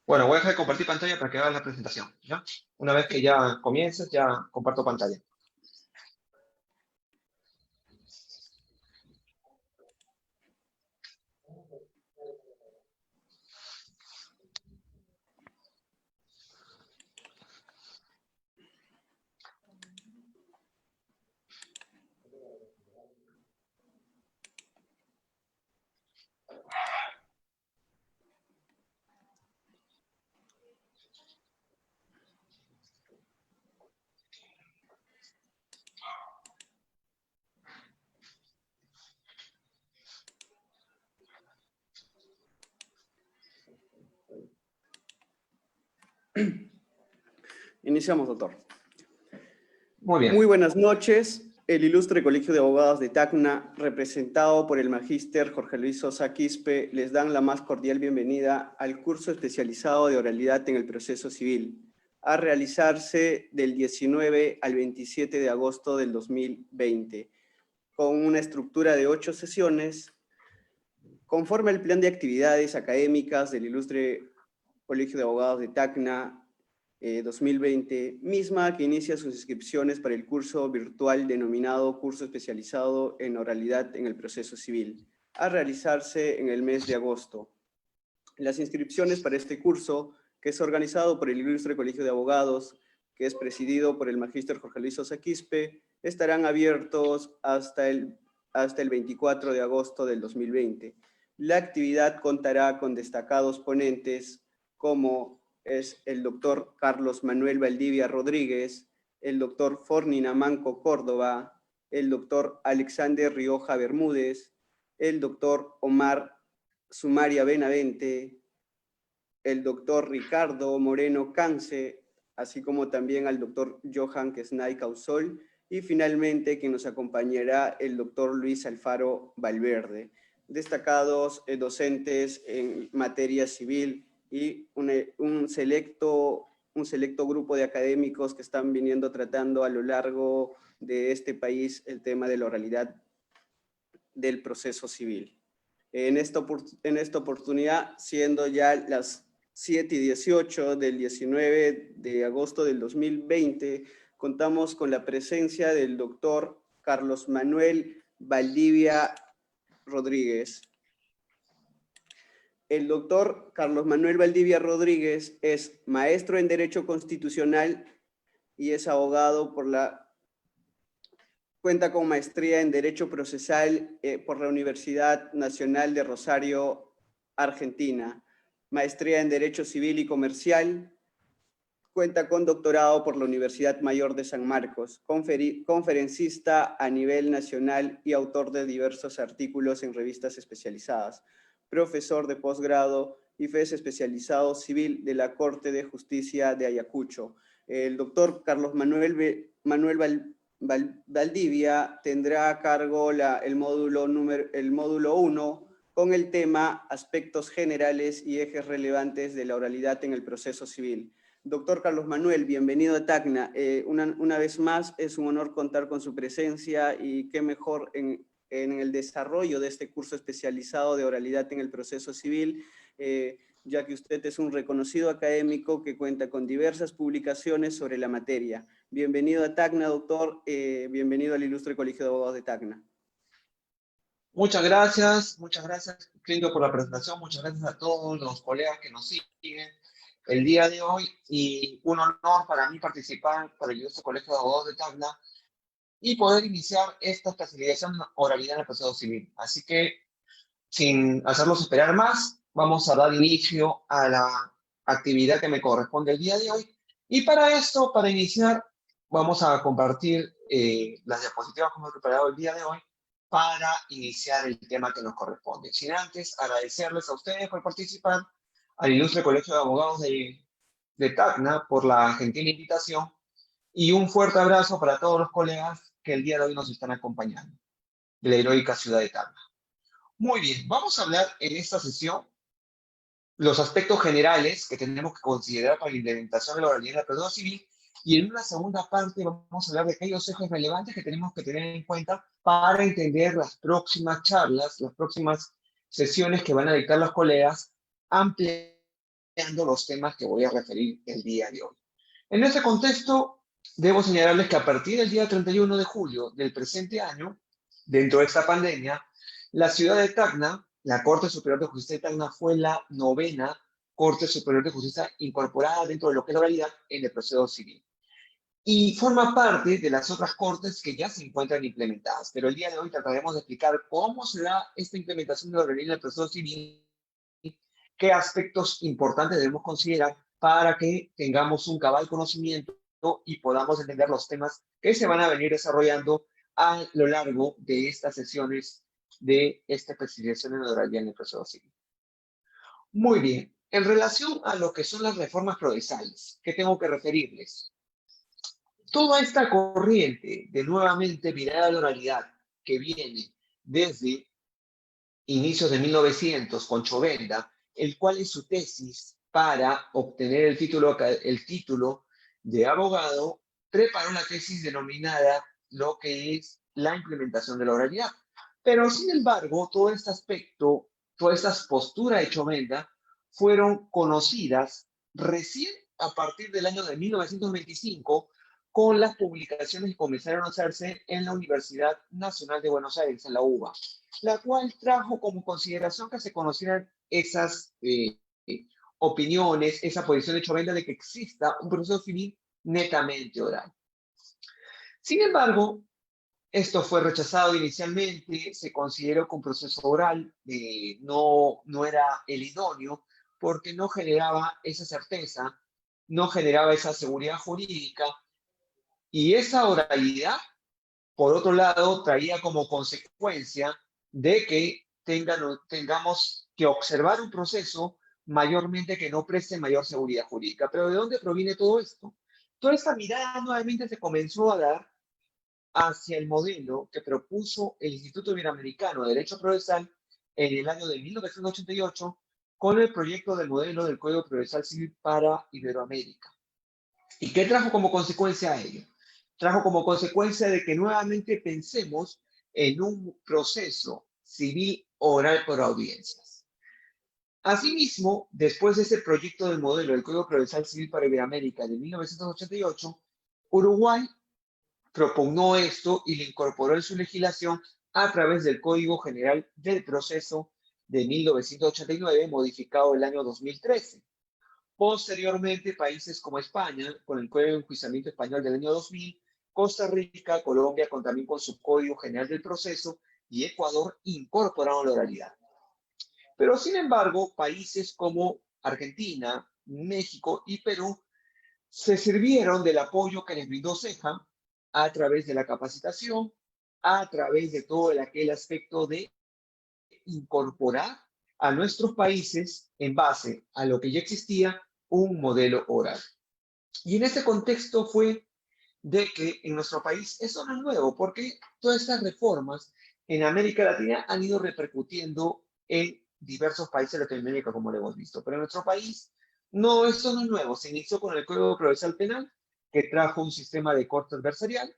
Bueno, voy a dejar de compartir pantalla para que hagas la presentación, ¿ya? Una vez que ya comiences, ya comparto pantalla. Iniciamos, doctor. Muy bien. Muy buenas noches. El ilustre Colegio de Abogados de Tacna, representado por el magíster Jorge Luis Sosa Quispe, les dan la más cordial bienvenida al curso especializado de oralidad en el proceso civil, a realizarse del 19 al 27 de agosto del 2020, con una estructura de 8 sesiones, conforme al plan de actividades académicas del ilustre Colegio de Abogados de Tacna 2020, misma que inicia sus inscripciones para el curso virtual denominado Curso Especializado en Oralidad en el Proceso Civil, a realizarse en el mes de agosto. Las inscripciones para este curso, que es organizado por el ilustre Colegio de Abogados, que es presidido por el magíster Jorge Luis Sosa Quispe, estarán abiertos hasta el 24 de agosto del 2020. La actividad contará con destacados ponentes como es el doctor Carlos Manuel Valdivia Rodríguez, el doctor Fornina Manco Córdoba, el doctor Alexander Rioja Bermúdez, el doctor Omar Sumaria Benavente, el doctor Ricardo Moreno Cance, así como también al doctor Johan Kesnay Causol, y finalmente quien nos acompañará el doctor Luis Alfaro Valverde, destacados docentes en materia civil y un selecto grupo de académicos que están viniendo tratando a lo largo de este país el tema de la oralidad del proceso civil. En esta oportunidad, siendo ya las 7:18 del 19 de agosto del 2020, contamos con la presencia del doctor Carlos Manuel Valdivia Rodríguez. El doctor Carlos Manuel Valdivia Rodríguez es maestro en Derecho Constitucional y es abogado cuenta con maestría en Derecho Procesal por la Universidad Nacional de Rosario, Argentina, maestría en Derecho Civil y Comercial, cuenta con doctorado por la Universidad Mayor de San Marcos, conferencista a nivel nacional y autor de diversos artículos en revistas especializadas, profesor de posgrado y FES especializado civil de la Corte de Justicia de Ayacucho. El doctor Carlos Manuel Valdivia tendrá a cargo el módulo 1 con el tema Aspectos generales y ejes relevantes de la oralidad en el proceso civil. Doctor Carlos Manuel, bienvenido a Tacna. Una vez más, es un honor contar con su presencia y qué mejor en el desarrollo de este curso especializado de oralidad en el proceso civil, ya que usted es un reconocido académico que cuenta con diversas publicaciones sobre la materia. Bienvenido a Tacna, doctor. Bienvenido al Ilustre Colegio de Abogados de Tacna. Muchas gracias, Clínio, por la presentación. Muchas gracias a todos los colegas que nos siguen el día de hoy. Y un honor para mí participar para el Ilustre Colegio de Abogados de Tacna y poder iniciar esta especialización en oralidad en el proceso civil. Así que, sin hacerlos esperar más, vamos a dar inicio a la actividad que me corresponde el día de hoy. Y para esto, para iniciar, vamos a compartir las diapositivas que hemos preparado el día de hoy para iniciar el tema que nos corresponde. Sin antes agradecerles a ustedes por participar, al Ilustre Colegio de Abogados de Tacna por la gentil invitación y un fuerte abrazo para todos los colegas que el día de hoy nos están acompañando de la heroica ciudad de Tacna. Muy bien, vamos a hablar en esta sesión los aspectos generales que tenemos que considerar para la implementación de la oralidad en el proceso civil, y en una segunda parte vamos a hablar de aquellos ejes relevantes que tenemos que tener en cuenta para entender las próximas charlas, las próximas sesiones que van a dictar los colegas ampliamente desarrollando los temas que voy a referir el día de hoy. En este contexto, debo señalarles que a partir del día 31 de julio del presente año, dentro de esta pandemia, la ciudad de Tacna, la Corte Superior de Justicia de Tacna, fue la novena Corte Superior de Justicia incorporada dentro de lo que es la oralidad en el proceso civil. Y forma parte de las otras cortes que ya se encuentran implementadas. Pero el día de hoy trataremos de explicar cómo se da esta implementación de la oralidad en el proceso civil, qué aspectos importantes debemos considerar para que tengamos un cabal conocimiento y podamos entender los temas que se van a venir desarrollando a lo largo de estas sesiones de esta especialización en oralidad en el proceso civil. Muy bien, en relación a lo que son las reformas procesales, ¿qué tengo que referirles? Toda esta corriente de nuevamente mirada a la oralidad que viene desde inicios de 1900 con Chovenda, el cual en su tesis para obtener el título de abogado, preparó una tesis denominada lo que es la implementación de la oralidad. Pero, sin embargo, todo este aspecto, todas estas posturas de Chovenda fueron conocidas recién a partir del año de 1925 con las publicaciones que comenzaron a hacerse en la Universidad Nacional de Buenos Aires, en la UBA, la cual trajo como consideración que se conocieran esas opiniones, esa posición de Chovenda de que exista un proceso civil netamente oral. Sin embargo, esto fue rechazado inicialmente, se consideró que un proceso oral no era el idóneo porque no generaba esa certeza, no generaba esa seguridad jurídica, y esa oralidad, por otro lado, traía como consecuencia de que tengamos que observar un proceso mayormente que no preste mayor seguridad jurídica. Pero ¿de dónde proviene todo esto? Toda esta mirada nuevamente se comenzó a dar hacia el modelo que propuso el Instituto Iberoamericano de Derecho Procesal en el año de 1988 con el proyecto del modelo del Código Procesal Civil para Iberoamérica. ¿Y qué trajo como consecuencia a ello? Trajo como consecuencia de que nuevamente pensemos en un proceso civil oral por audiencias. Asimismo, después de ese proyecto del modelo del Código Procesal Civil para Iberoamérica de 1988, Uruguay propugnó esto y lo incorporó en su legislación a través del Código General del Proceso de 1989, modificado el año 2013. Posteriormente, países como España, con el Código de Enjuiciamiento Español del año 2000, Costa Rica, Colombia, también con su Código General del Proceso, y Ecuador incorporaron la oralidad. Pero, sin embargo, países como Argentina, México y Perú se sirvieron del apoyo que les brindó CEJA a través de la capacitación, a través de todo aquel aspecto de incorporar a nuestros países en base a lo que ya existía un modelo oral. Y en este contexto fue de que en nuestro país eso no es nuevo, porque todas estas reformas en América Latina han ido repercutiendo en diversos países de Latinoamérica, como lo hemos visto. Pero en nuestro país, no, esto no es nuevo. Se inició con el Código Procesal Penal, que trajo un sistema de corte adversarial.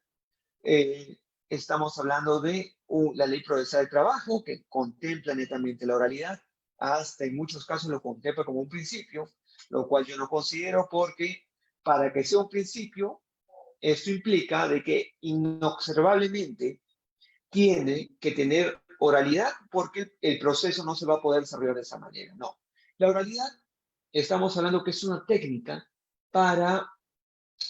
Estamos hablando de la Ley Procesal de Trabajo, que contempla netamente la oralidad. Hasta en muchos casos lo contempla como un principio, lo cual yo no considero, porque para que sea un principio, esto implica de que inobservablemente tiene que tener oralidad, porque el proceso no se va a poder desarrollar de esa manera. No. La oralidad, estamos hablando que es una técnica para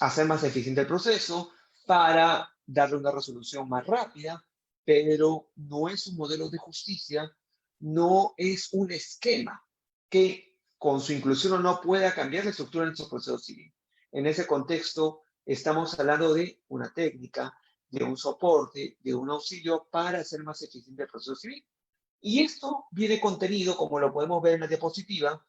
hacer más eficiente el proceso, para darle una resolución más rápida, pero no es un modelo de justicia, no es un esquema que con su inclusión o no pueda cambiar la estructura de nuestro proceso civil. En ese contexto, estamos hablando de una técnica, de un soporte, de un auxilio para hacer más eficiente el proceso civil. Y esto viene contenido, como lo podemos ver en la diapositiva,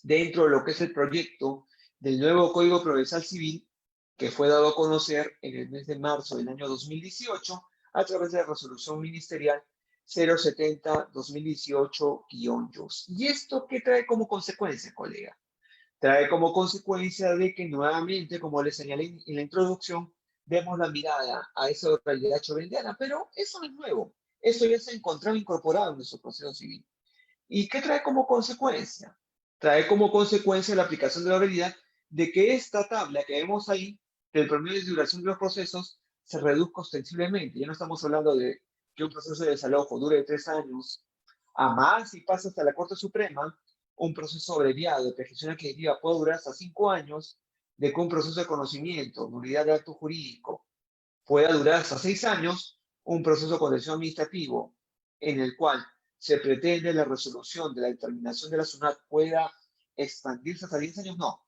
dentro de lo que es el proyecto del nuevo Código Procesal Civil, que fue dado a conocer en el mes de marzo del año 2018 a través de la resolución ministerial 070-2018-2. ¿Y esto qué trae como consecuencia, colega? Trae como consecuencia de que nuevamente, como les señalé en la introducción, vemos la mirada a esa oralidad chovendiana, pero eso no es nuevo. Eso ya se ha encontrado incorporado en nuestro proceso civil. ¿Y qué trae como consecuencia? trae como consecuencia la aplicación de la oralidad de que esta tabla que vemos ahí, del promedio de duración de los procesos, se reduzca ostensiblemente. Ya no estamos hablando de que un proceso de desalojo dure 3 años, a más y pasa hasta la Corte Suprema, un proceso abreviado de prescripción adquisitiva puede durar hasta 5 años, de que un proceso de conocimiento, nulidad de acto jurídico, pueda durar hasta 6 años, un proceso de contencioso administrativo en el cual se pretende la resolución de la determinación de la SUNAT pueda expandirse hasta 10 años, no.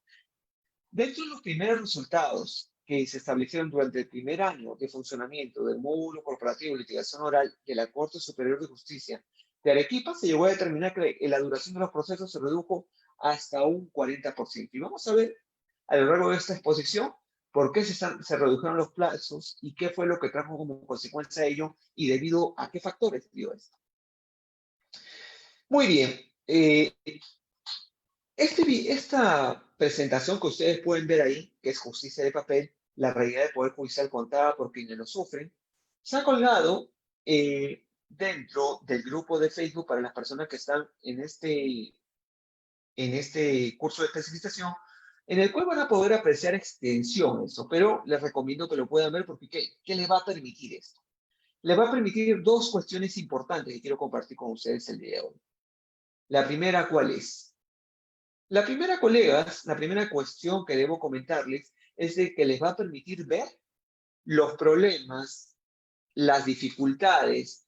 Dentro de los primeros resultados que se establecieron durante el primer año de funcionamiento del módulo corporativo de litigación oral de la Corte Superior de Justicia de Arequipa, se llegó a determinar que la duración de los procesos se redujo hasta un 40%. Y vamos a ver a lo largo de esta exposición por qué se redujeron los plazos y qué fue lo que trajo como consecuencia de ello y debido a qué factores dio esto. Muy bien. Esta presentación que ustedes pueden ver ahí, que es Justicia de Papel, la realidad del Poder Judicial contada por quienes lo sufren, se ha colgado dentro del grupo de Facebook para las personas que están en este curso de especialización, en el cual van a poder apreciar extensiones, pero les recomiendo que lo puedan ver porque ¿qué les va a permitir esto? Les va a permitir dos cuestiones importantes que quiero compartir con ustedes el día de hoy. La primera, ¿cuál es? La primera, colegas, la primera cuestión que debo comentarles es de que les va a permitir ver los problemas, las dificultades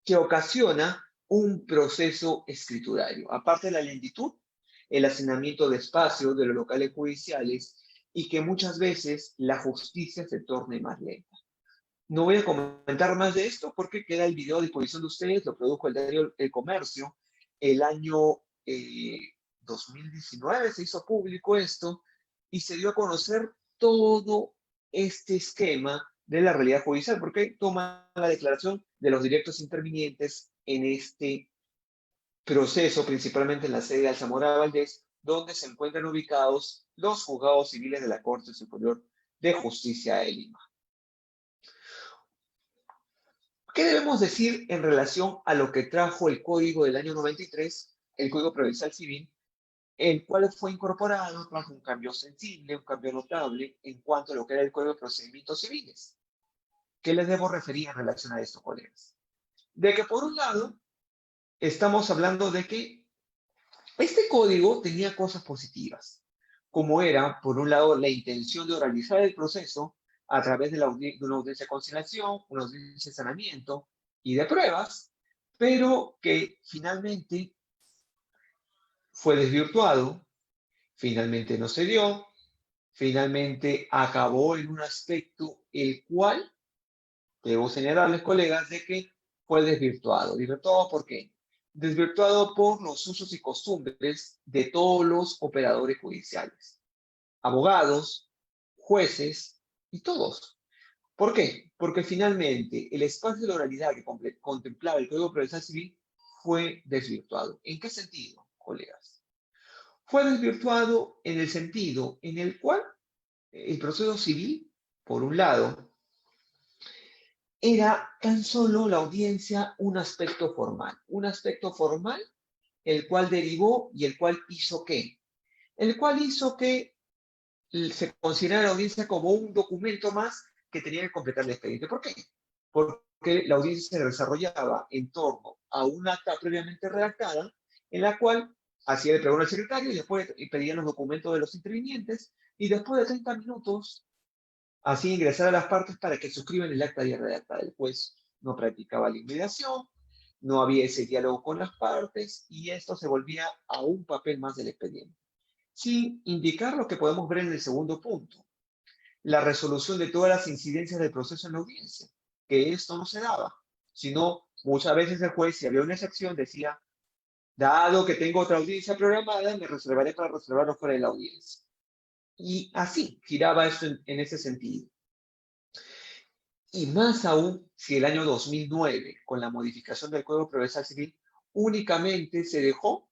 que ocasiona un proceso escriturario. Aparte de la lentitud, el hacinamiento de espacio de los locales judiciales y que muchas veces la justicia se torne más lenta. No voy a comentar más de esto porque queda el video a disposición de ustedes, lo produjo el diario El Comercio el año 2019, se hizo público esto y se dio a conocer todo este esquema de la realidad judicial, porque toma la declaración de los directos intervinientes en este proceso, principalmente en la sede de Alzamora Valdés, donde se encuentran ubicados los juzgados civiles de la Corte Superior de Justicia de Lima. ¿Qué debemos decir en relación a lo que trajo el Código del año 93, el Código Procesal Civil, el cual fue incorporado, trajo un cambio sensible, un cambio notable en cuanto a lo que era el Código de Procedimientos Civiles? ¿Qué les debo referir en relación a esto, colegas? De que por un lado, estamos hablando de que este código tenía cosas positivas, como era, por un lado, la intención de oralizar el proceso a través de una audiencia de conciliación, una audiencia de sanamiento y de pruebas, pero que finalmente fue desvirtuado, finalmente no se dio, finalmente acabó en un aspecto el cual, debo señalarles, colegas, de que fue desvirtuado. ¿Desvirtuado por qué? Desvirtuado por los usos y costumbres de todos los operadores judiciales, abogados, jueces y todos. ¿Por qué? Porque finalmente el espacio de la oralidad que contemplaba el Código Procesal Civil fue desvirtuado. ¿En qué sentido, colegas? Fue desvirtuado en el sentido en el cual el proceso civil, por un lado, era tan solo la audiencia un aspecto formal el cual derivó y el cual hizo ¿qué? El cual hizo que se considerara la audiencia como un documento más que tenía que completar el expediente. ¿Por qué? Porque la audiencia se desarrollaba en torno a un acta previamente redactada en la cual hacía el pregón al secretario y después pedían los documentos de los intervinientes y después de 30 minutos hacía ingresar a las partes para que suscriban el acta ya redactada. El juez no practicaba la inmediación, no había ese diálogo con las partes y esto se volvía a un papel más del expediente. Sin indicar lo que podemos ver en el segundo punto, la resolución de todas las incidencias del proceso en la audiencia, que esto no se daba, sino muchas veces el juez, si había una excepción, decía, dado que tengo otra audiencia programada, me reservaré para reservarlo fuera de la audiencia. Y así giraba esto en ese sentido. Y más aún si el año 2009, con la modificación del Código Procesal Civil, únicamente se dejó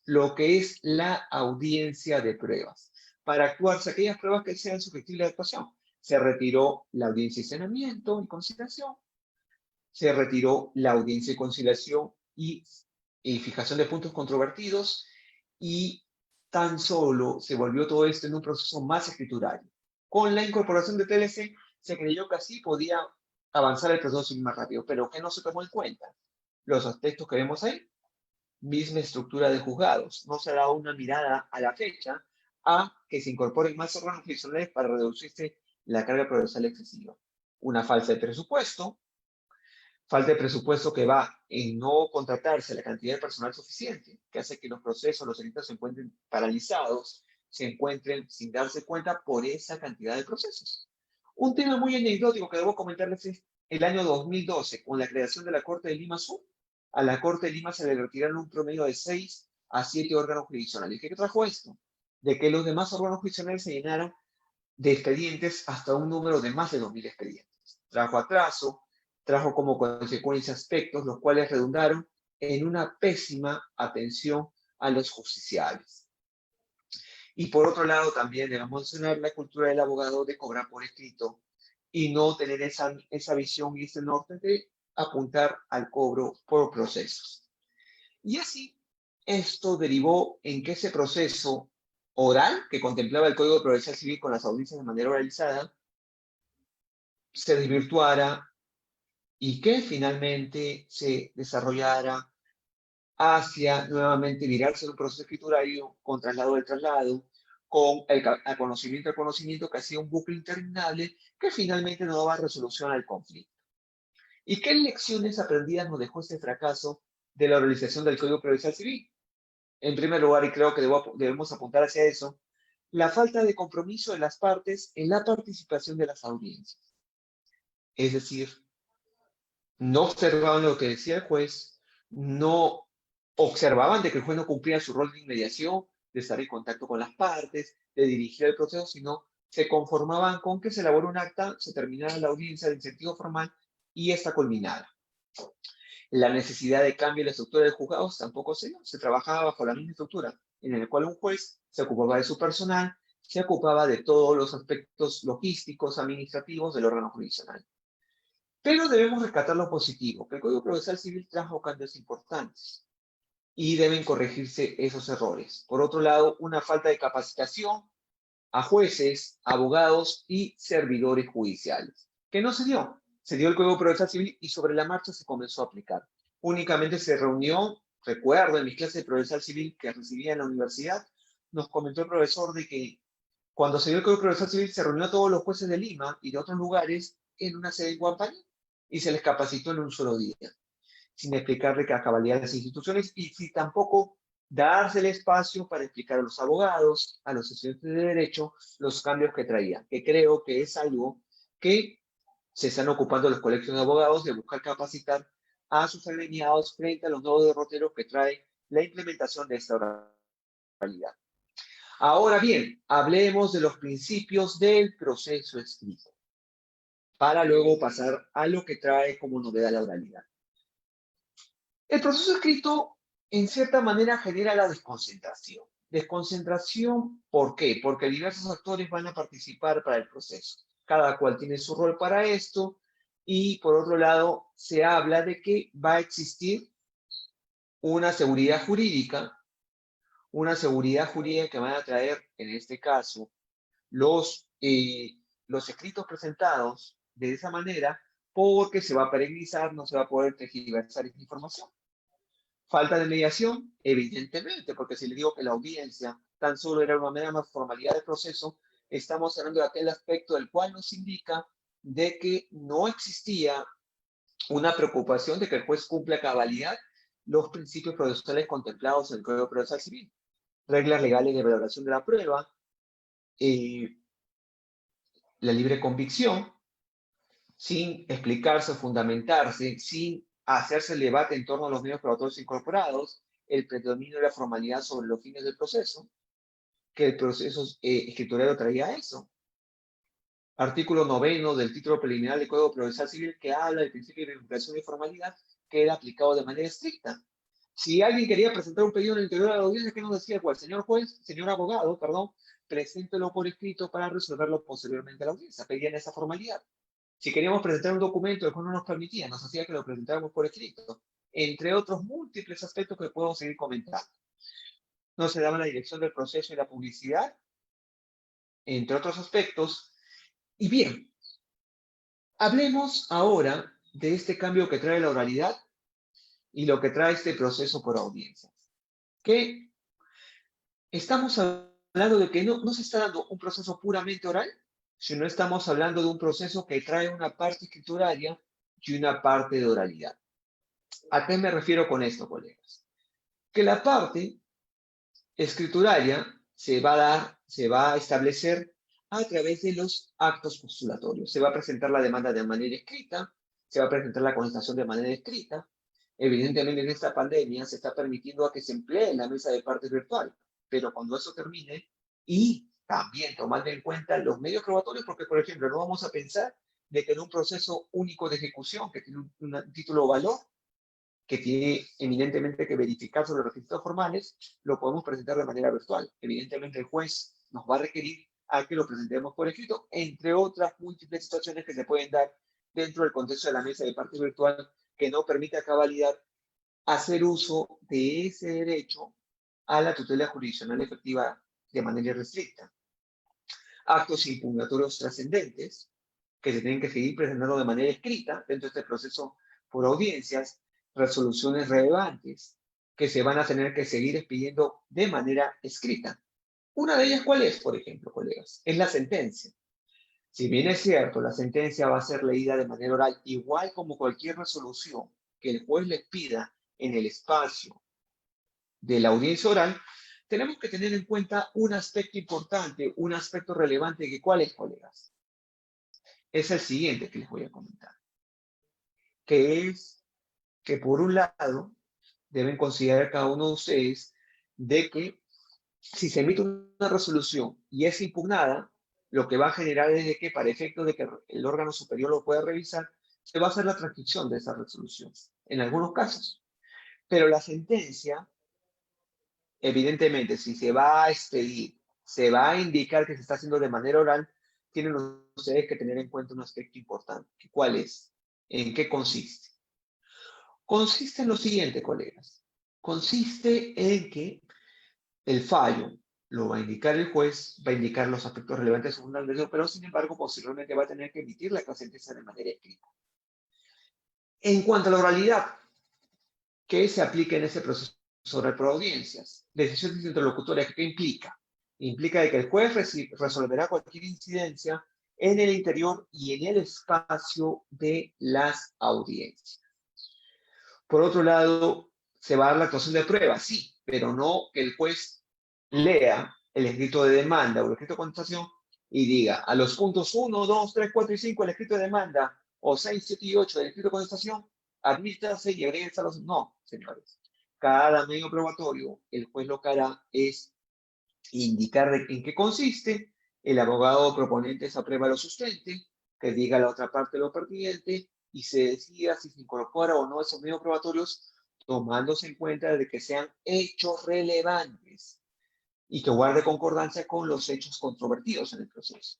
lo que es la audiencia de pruebas, para actuarse aquellas pruebas que sean susceptibles de actuación. Se retiró la audiencia de sanamiento y conciliación, se retiró la audiencia de conciliación y fijación de puntos controvertidos, y tan solo se volvió todo esto en un proceso más escriturario. Con la incorporación de TLC se creyó que así podía avanzar el proceso civil más rápido, pero ¿qué no se tomó en cuenta? Los aspectos que vemos ahí, misma estructura de juzgados, no se ha dado una mirada a la fecha a que se incorporen más órganos jurisdiccionales para reducirse la carga procesal excesiva. Una falta de presupuesto que va en no contratarse la cantidad de personal suficiente, que hace que los procesos, los delitos se encuentren paralizados, se encuentren sin darse cuenta por esa cantidad de procesos. Un tema muy anecdótico que debo comentarles es el año 2012, con la creación de la Corte de Lima Sur. A la Corte de Lima se le retiraron un promedio de 6 a 7 órganos jurisdiccionales. ¿Qué trajo esto? De que los demás órganos jurisdiccionales se llenaran de expedientes hasta un número de más de 2.000 expedientes. Trajo atraso, trajo como consecuencia aspectos los cuales redundaron en una pésima atención a los justiciables. Y por otro lado, también debemos mencionar la cultura del abogado de cobrar por escrito y no tener esa visión y ese norte de apuntar al cobro por procesos. Y así, esto derivó en que ese proceso oral, que contemplaba el Código Procesal Civil con las audiencias de manera oralizada, se desvirtuara y que finalmente se desarrollara hacia nuevamente virarse en un proceso escriturario con traslado del traslado, con el conocimiento que hacía un bucle interminable que finalmente no daba resolución al conflicto. ¿Y qué lecciones aprendidas nos dejó este fracaso de la oralización del Código Procesal Civil? En primer lugar, y creo que debemos apuntar hacia eso, la falta de compromiso de las partes en la participación de las audiencias. Es decir, no observaban lo que decía el juez, no observaban de que el juez no cumplía su rol de inmediación, de estar en contacto con las partes, de dirigir el proceso, sino se conformaban con que se elaborara un acta, se terminara la audiencia en sentido formal y esta culminara. La necesidad de cambio en la estructura de juzgados tampoco se dio. Se trabajaba bajo la misma estructura, en la cual un juez se ocupaba de su personal, se ocupaba de todos los aspectos logísticos, administrativos del órgano jurisdiccional. Pero debemos rescatar lo positivo, que el Código Procesal Civil trajo cambios importantes y deben corregirse esos errores. Por otro lado, una falta de capacitación a jueces, abogados y servidores judiciales, que no se dio. Se dio el Código Procesal Civil y sobre la marcha se comenzó a aplicar. Únicamente se reunió, recuerdo en mis clases de Procesal Civil que recibía en la universidad, nos comentó el profesor de que cuando se dio el Código Procesal Civil se reunió a todos los jueces de Lima y de otros lugares en una sede en Huampaní y se les capacitó en un solo día, sin explicarle a cabalidad las instituciones y sin tampoco darse el espacio para explicar a los abogados, a los estudiantes de Derecho, los cambios que traía, que creo que es algo que se están ocupando los colegios de abogados de buscar capacitar a sus alineados frente a los nuevos derroteros que trae la implementación de esta oralidad. Ahora bien, hablemos de los principios del proceso escrito, para luego pasar a lo que trae como novedad la oralidad. El proceso escrito, en cierta manera, genera la desconcentración. Desconcentración, ¿por qué? Porque diversos actores van a participar para el proceso. Cada cual tiene su rol para esto. Y, por otro lado, se habla de que va a existir una seguridad jurídica que van a traer, en este caso, los escritos presentados de esa manera, porque se va a perenizar, no se va a poder tergiversar esta información. Falta de mediación, evidentemente, porque si le digo que la audiencia tan solo era una mera formalidad de proceso, estamos hablando de aquel aspecto del cual nos indica de que no existía una preocupación de que el juez cumpla a cabalidad los principios procesales contemplados en el Código Procesal Civil, reglas legales de valoración de la prueba, la libre convicción, sin explicarse o fundamentarse, sin hacerse el debate en torno a los medios probatorios incorporados, el predominio de la formalidad sobre los fines del proceso, que el proceso escriturero traía eso. Artículo 9 del título preliminar del Código Procesal Civil que habla del principio de verificación y formalidad que era aplicado de manera estricta. Si alguien quería presentar un pedido en el interior de la audiencia, ¿qué nos decía el juez? Señor juez, señor abogado, perdón, preséntelo por escrito para resolverlo posteriormente a la audiencia. Pedían esa formalidad. Si queríamos presentar un documento, el juez no nos permitía, nos hacía que lo presentáramos por escrito, entre otros múltiples aspectos que puedo seguir comentando. no se daba la dirección del proceso y la publicidad, entre otros aspectos. Y bien, hablemos ahora de este cambio que trae la oralidad y lo que trae este proceso por audiencias. Que estamos hablando de que no se está dando un proceso puramente oral, sino estamos hablando de un proceso que trae una parte escrituraria y una parte de oralidad. ¿A qué me refiero con esto, colegas? Que la parte escrituraria se va a establecer a través de los actos postulatorios. Se va a presentar la demanda de manera escrita, se va a presentar la contestación de manera escrita. Evidentemente, en esta pandemia se está permitiendo a que se emplee la mesa de partes virtual, pero cuando eso termine, y también tomando en cuenta los medios probatorios, porque, por ejemplo, no vamos a pensar de que en un proceso único de ejecución que tiene un título o valor, que tiene eminentemente que verificar sobre los requisitos formales, lo podemos presentar de manera virtual. Evidentemente el juez nos va a requerir a que lo presentemos por escrito, entre otras múltiples situaciones que se pueden dar dentro del contexto de la mesa de parte virtual que no permite a cabalidad hacer uso de ese derecho a la tutela jurisdiccional efectiva de manera irrestricta. Actos impugnatorios trascendentes que se tienen que seguir presentando de manera escrita dentro de este proceso por audiencias, resoluciones relevantes que se van a tener que seguir expidiendo de manera escrita. Una de ellas, ¿cuál es, por ejemplo, colegas? Es la sentencia. Si bien es cierto, la sentencia va a ser leída de manera oral, igual como cualquier resolución que el juez les pida en el espacio de la audiencia oral, tenemos que tener en cuenta un aspecto importante, un aspecto relevante, que ¿cuál es, colegas? Es el siguiente que les voy a comentar, que es que por un lado deben considerar cada uno de ustedes de que si se emite una resolución y es impugnada, lo que va a generar es de que para efectos de que el órgano superior lo pueda revisar, se va a hacer la transcripción de esa resolución, en algunos casos. Pero la sentencia, evidentemente, si se va a expedir, se va a indicar que se está haciendo de manera oral, tienen ustedes que tener en cuenta un aspecto importante. ¿Cuál es? ¿En qué consiste? Consiste en lo siguiente, colegas. Consiste en que el fallo lo va a indicar el juez, va a indicar los aspectos relevantes según el derecho, pero sin embargo, posteriormente va a tener que emitir la sentencia de manera escrita. En cuanto a la oralidad, ¿qué se aplica en ese proceso oral por audiencias? Decisiones interlocutorias, ¿qué implica? Implica de que el juez resolverá cualquier incidencia en el interior y en el espacio de las audiencias. Por otro lado, se va a dar la actuación de prueba, sí, pero no que el juez lea el escrito de demanda o el escrito de contestación y diga a los puntos 1, 2, 3, 4 y 5 del escrito de demanda o 6, 7 y 8 del escrito de contestación, admítase y agréguese a los... No, señores. Cada medio probatorio, el juez lo que hará es indicar en qué consiste, el abogado proponente esa prueba lo sustente, que diga la otra parte lo pertinente y se decida si se incorpora o no esos medios probatorios, tomándose en cuenta de que sean hechos relevantes y que guarde concordancia con los hechos controvertidos en el proceso.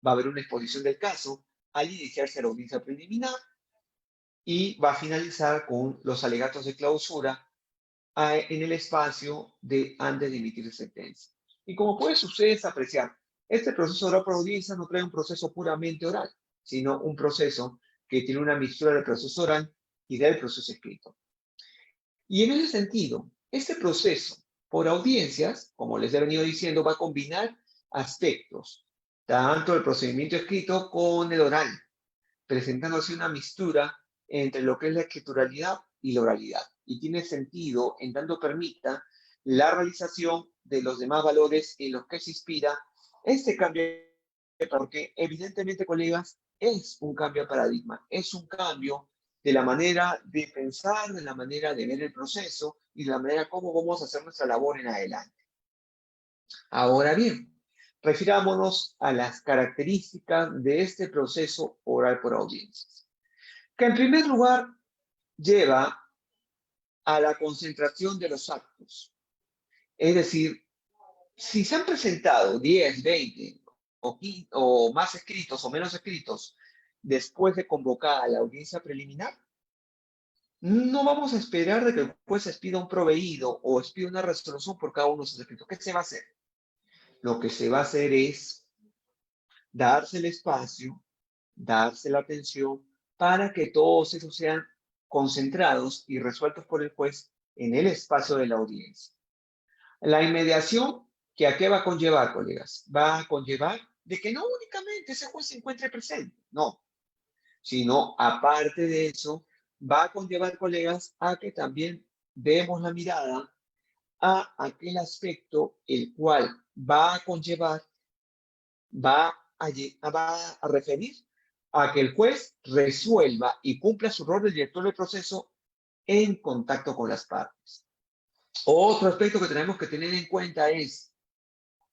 Va a haber una exposición del caso al iniciarse la audiencia preliminar y va a finalizar con los alegatos de clausura en el espacio de antes de emitir sentencia. Y como pueden ustedes apreciar, este proceso oral por audiencia no trae un proceso puramente oral, sino un proceso que tiene una mixtura del proceso oral y del proceso escrito. Y en ese sentido, este proceso por audiencias, como les he venido diciendo, va a combinar aspectos, tanto el procedimiento escrito con el oral, presentando así una mixtura entre lo que es la escrituralidad y la oralidad. Y tiene sentido en tanto permita la realización de los demás valores en los que se inspira este cambio, porque evidentemente, colegas, es un cambio de paradigma, es un cambio de la manera de pensar, de la manera de ver el proceso y de la manera como vamos a hacer nuestra labor en adelante. Ahora bien, refirámonos a las características de este proceso oral por audiencias, que en primer lugar lleva a la concentración de los actos. Es decir, si se han presentado 10, 20 o más escritos o menos escritos después de convocar a la audiencia preliminar, No vamos a esperar de que el juez expida un proveído o expida una resolución por cada uno de sus escritos. ¿Qué se va a hacer? Lo que se va a hacer es darse el espacio, darse la atención para que todos esos sean concentrados y resueltos por el juez en el espacio de la audiencia. La inmediación, ¿que a qué va a conllevar, colegas? Va a conllevar de que no únicamente ese juez se encuentre presente, no, sino aparte de eso, va a conllevar, colegas, a que también demos la mirada a aquel aspecto el cual va a conllevar, va a referir a que el juez resuelva y cumpla su rol de director del proceso en contacto con las partes. Otro aspecto que tenemos que tener en cuenta es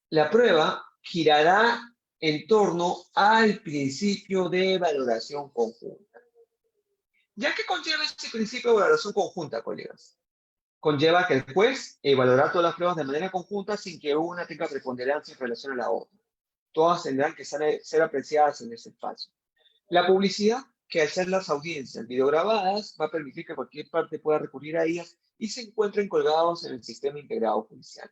la prueba girará en torno al principio de valoración conjunta. ¿Ya que conlleva este principio de valoración conjunta, colegas? Conlleva que el juez evaluará todas las pruebas de manera conjunta sin que una tenga preponderancia en relación a la otra. Todas tendrán que ser apreciadas en ese espacio. La publicidad, que al ser las audiencias videograbadas, va a permitir que cualquier parte pueda recurrir a ellas y se encuentren colgados en el sistema integrado judicial.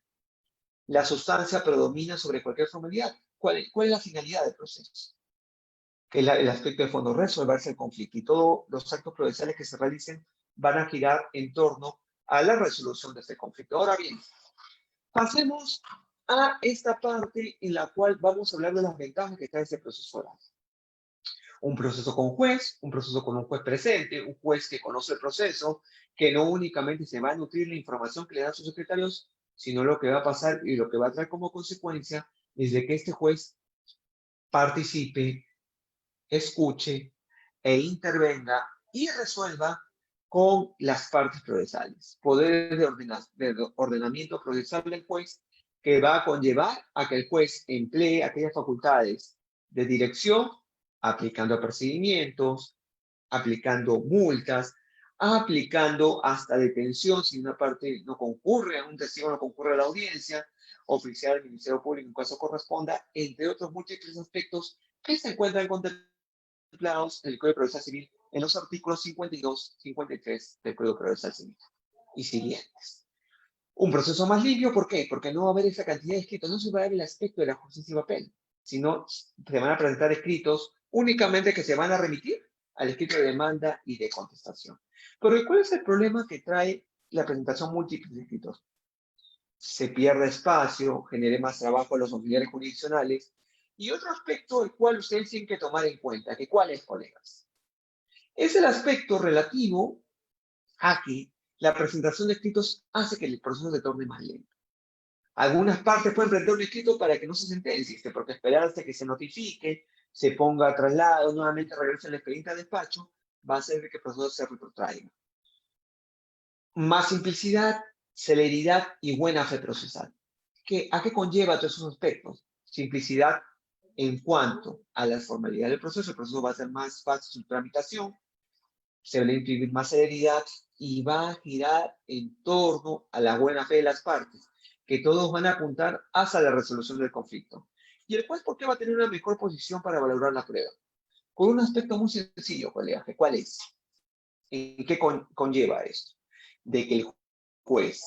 La sustancia predomina sobre cualquier formalidad. ¿Cuál es la finalidad del proceso? Que es el aspecto de fondo, resolverse el conflicto. Y todos los actos procesales que se realicen van a girar en torno a la resolución de este conflicto. Ahora bien, pasemos a esta parte en la cual vamos a hablar de las ventajas que trae este proceso oral. Un proceso con juez, un proceso con un juez presente, un juez que conoce el proceso, que no únicamente se va a nutrir la información que le dan sus secretarios, sino lo que va a pasar y lo que va a traer como consecuencia es de que este juez participe, escuche e intervenga y resuelva con las partes procesales. Poderes de ordenamiento procesal del juez que va a conllevar a que el juez emplee aquellas facultades de dirección, aplicando procedimientos, aplicando multas, aplicando hasta detención si una parte no concurre, un testigo no concurre a la audiencia, oficial del Ministerio Público en caso corresponda, entre otros múltiples aspectos que se encuentran contemplados en el Código Procesal Civil en los artículos 52, 53 del Código Procesal Civil y siguientes. Un proceso más limpio, ¿por qué? Porque no va a haber esa cantidad de escritos, no se va a ver el aspecto de la justicia y papel, sino se van a presentar escritos únicamente que se van a remitir al escrito de demanda y de contestación. Pero ¿cuál es el problema que trae la presentación múltiple de escritos? Se pierde espacio, genere más trabajo a los auxiliares jurisdiccionales. Y otro aspecto el cual ustedes tienen que tomar en cuenta, que ¿cuál es, colegas? Es el aspecto relativo a que la presentación de escritos hace que el proceso se torne más lento. Algunas partes pueden presentar un escrito para que no se sentencie, porque esperar hasta que se notifique, se ponga a traslado, nuevamente regrese el expediente al despacho, va a hacer que el proceso se retrotraiga. Más simplicidad, celeridad y buena fe procesal. ¿A qué conlleva todos esos aspectos? Simplicidad en cuanto a la formalidad del proceso. El proceso va a ser más fácil su tramitación, se va a imprimir más celeridad y va a girar en torno a la buena fe de las partes, que todos van a apuntar hacia la resolución del conflicto. ¿Y el juez por qué va a tener una mejor posición para valorar la prueba? Con un aspecto muy sencillo, colega, ¿cuál es? ¿En qué conlleva esto? De que el juez,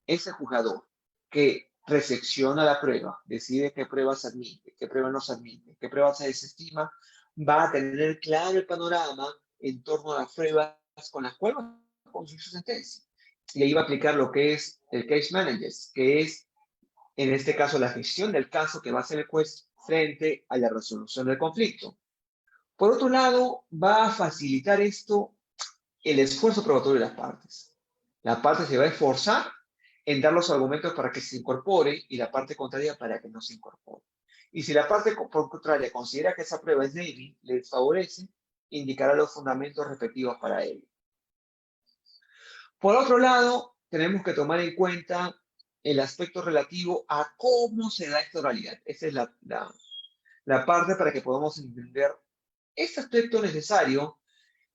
ese juzgador que recepciona la prueba, decide qué prueba se admite, qué prueba no se admite, qué prueba se desestima, va a tener claro el panorama en torno a las pruebas con las cuales va a construir su sentencia. Y ahí va a aplicar lo que es el case manager, que es, en este caso, la gestión del caso que va a hacer el juez frente a la resolución del conflicto. Por otro lado, va a facilitar esto el esfuerzo probatorio de las partes. La parte se va a esforzar en dar los argumentos para que se incorpore y la parte contraria para que no se incorpore. Y si la parte contraria considera que esa prueba es débil, le desfavorece, indicará los fundamentos respectivos para ello. Por otro lado, tenemos que tomar en cuenta el aspecto relativo a cómo se da esta oralidad. Esa es la parte para que podamos entender este aspecto necesario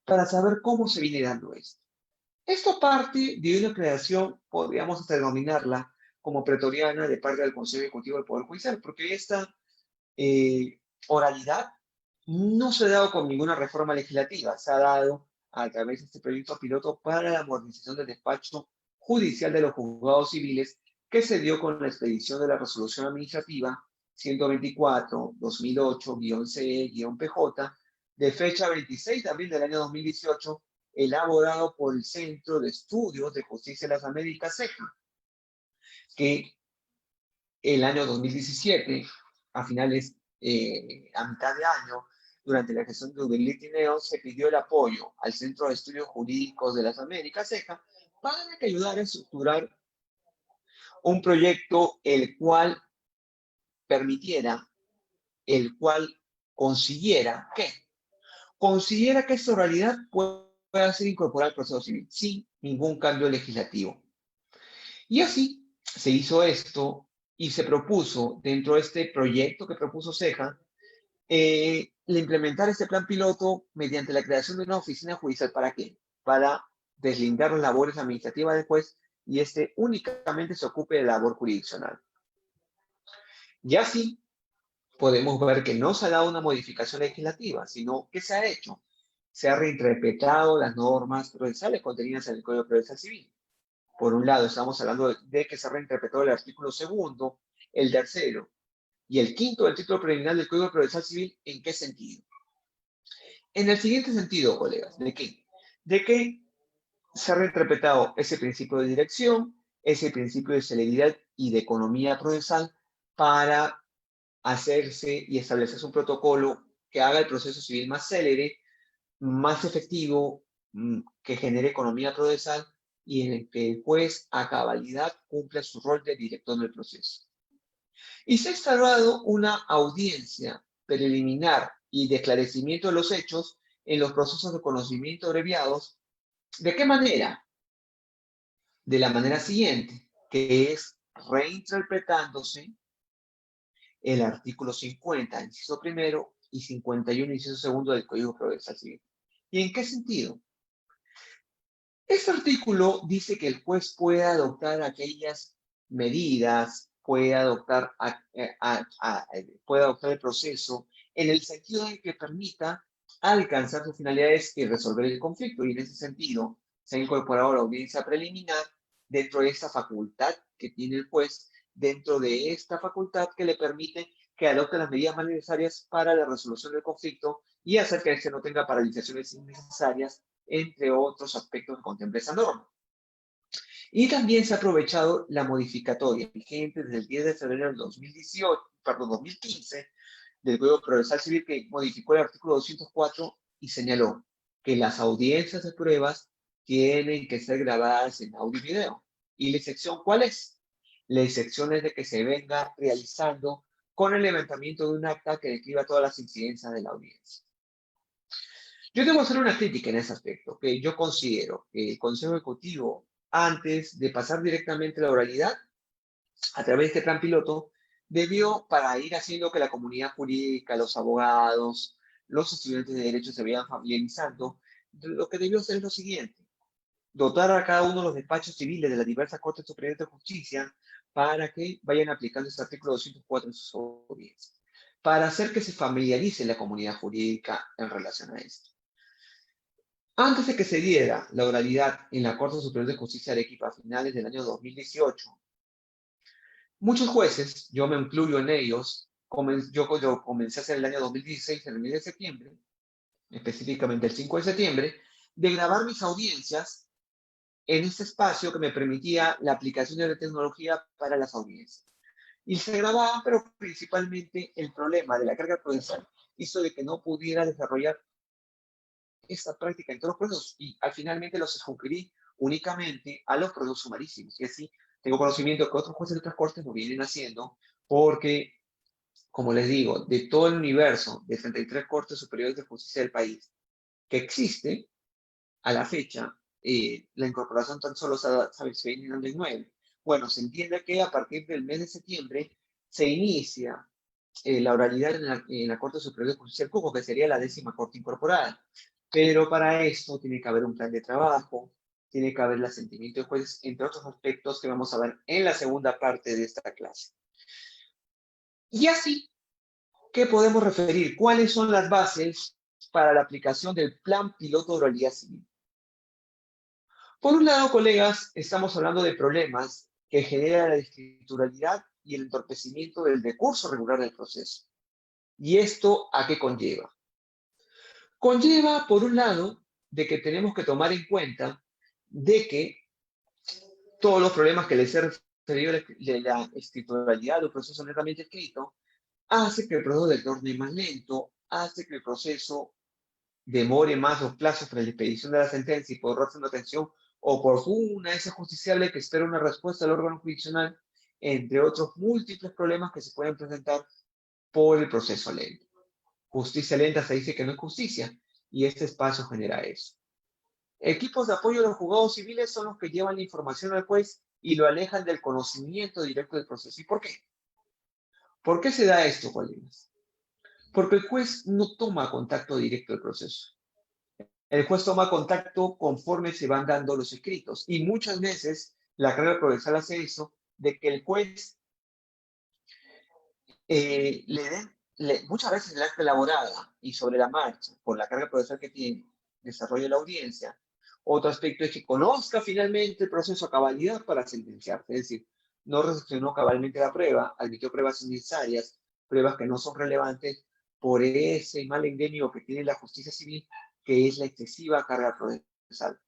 para saber cómo se viene dando esto. Esto parte de una creación, podríamos hasta denominarla como pretoriana de parte del Consejo Ejecutivo del Poder Judicial, porque esta oralidad no se ha dado con ninguna reforma legislativa, se ha dado a través de este proyecto piloto para la modernización del despacho judicial de los juzgados civiles que se dio con la expedición de la resolución administrativa 124-2008-CE-PJ de fecha 26 de abril del año 2018, elaborado por el Centro de Estudios de Justicia de las Américas, CEJA, que el año 2017, a finales, a mitad de año, durante la gestión de Ubelín Neos, se pidió el apoyo al Centro de Estudios Jurídicos de las Américas, CEJA, para que ayudara a estructurar un proyecto el cual permitiera, el cual consiguiera que esta oralidad pueda ser incorporada al proceso civil sin ningún cambio legislativo. Y así se hizo esto y se propuso, dentro de este proyecto que propuso CEJA, implementar este plan piloto mediante la creación de una oficina judicial. ¿Para qué? Para deslindar las labores administrativas del juez y únicamente se ocupe de la labor jurisdiccional. Y así podemos ver que no se ha dado una modificación legislativa, sino que se ha hecho. Se ha reinterpretado las normas procesales contenidas en el Código Procesal Civil. Por un lado, estamos hablando de que se ha reinterpretado el artículo 2, el 3 y el 5 del título preliminar del Código Procesal Civil. ¿En qué sentido? En el siguiente sentido, colegas. ¿De qué? De que se ha reinterpretado ese principio de dirección, ese principio de celeridad y de economía procesal para hacerse y establecerse un protocolo que haga el proceso civil más célere, más efectivo, que genere economía procesal y en el que el juez a cabalidad cumpla su rol de director del proceso. Y se ha instaurado una audiencia preliminar y de esclarecimiento de los hechos en los procesos de conocimiento abreviados. ¿De qué manera? De la manera siguiente, que es reinterpretándose el artículo 50, inciso primero, y 51, inciso segundo del Código Procesal Civil. ¿Y en qué sentido? Este artículo dice que el juez puede adoptar aquellas medidas, puede adoptar el proceso en el sentido de que permita alcanzar sus finalidades y resolver el conflicto. Y en ese sentido se ha incorporado la audiencia preliminar dentro de esta facultad que tiene el juez, dentro de esta facultad que le permite que adopte las medidas más necesarias para la resolución del conflicto y hacer que este no tenga paralizaciones innecesarias, entre otros aspectos que contempla esa norma. Y también se ha aprovechado la modificatoria vigente desde el 10 de febrero del 2015 del Código Procesal Civil, que modificó el artículo 204 y señaló que las audiencias de pruebas tienen que ser grabadas en audio y video. ¿Y la excepción cuál es? La excepción es de que se venga realizando con el levantamiento de un acta que describa todas las incidencias de la audiencia. Yo debo hacer una crítica en ese aspecto, que yo considero que el Consejo Ejecutivo, antes de pasar directamente a la oralidad, a través de este plan piloto, debió, para ir haciendo que la comunidad jurídica, los abogados, los estudiantes de Derecho se vayan familiarizando, lo que debió hacer es lo siguiente: dotar a cada uno de los despachos civiles de las diversas Cortes Superiores de Justicia para que vayan aplicando este artículo 204 en sus audiencias, para hacer que se familiarice la comunidad jurídica en relación a esto. Antes de que se diera la oralidad en la Corte Superior de Justicia de Arequipa a finales del año 2018, muchos jueces, yo me incluyo en ellos, yo comencé a hacer el año 2016, en el mes de septiembre, específicamente el 5 de septiembre, de grabar mis audiencias en este espacio que me permitía la aplicación de la tecnología para las audiencias. Y se grababan, pero principalmente el problema de la carga procesal hizo de que no pudiera desarrollar esta práctica en todos los procesos y finalmente los circunscribí únicamente a los procesos sumarísimos. Y así tengo conocimiento que otros jueces de otras cortes lo vienen haciendo porque, como les digo, de todo el universo de 33 cortes superiores de justicia del país que existe a la fecha, la incorporación tan solo se viene dando en 9. Bueno, se entiende que a partir del mes de septiembre se inicia la oralidad en la Corte Superior de Justicia del Cusco, que sería la 10ª Corte incorporada. Pero para esto tiene que haber un plan de trabajo, tiene que haber el asentimiento de jueces, entre otros aspectos que vamos a ver en la segunda parte de esta clase. Y así, ¿qué podemos referir? ¿Cuáles son las bases para la aplicación del Plan Piloto de Oralidad Civil. Por un lado, colegas, estamos hablando de problemas que generan la escrituralidad y el entorpecimiento del decurso regular del proceso. ¿Y esto a qué conlleva? Conlleva, por un lado, de que tenemos que tomar en cuenta de que todos los problemas que les he referido de la escrituralidad de un proceso netamente escrito hace que el proceso se torne más lento, hace que el proceso demore más los plazos para la expedición de la sentencia y por razón de atención oportuna ese justiciable que espera una respuesta del órgano jurisdiccional, entre otros múltiples problemas que se pueden presentar por el proceso lento. Justicia lenta se dice que no es justicia, y este espacio genera eso. Equipos de apoyo de los juzgados civiles son los que llevan la información al juez y lo alejan del conocimiento directo del proceso. ¿Y por qué? ¿Por qué se da esto, colegas? Porque el juez no toma contacto directo del proceso. El juez toma contacto conforme se van dando los escritos. Y muchas veces la carga procesal hace eso, de que el juez muchas veces el acta elaborada y sobre la marcha, por la carga procesal que tiene, desarrolla la audiencia. Otro aspecto es que conozca finalmente el proceso a cabalidad para sentenciarse, es decir, no recepcionó cabalmente la prueba, admitió pruebas innecesarias, pruebas que no son relevantes por ese mal endémico que tiene la justicia civil, que es la excesiva carga procesal.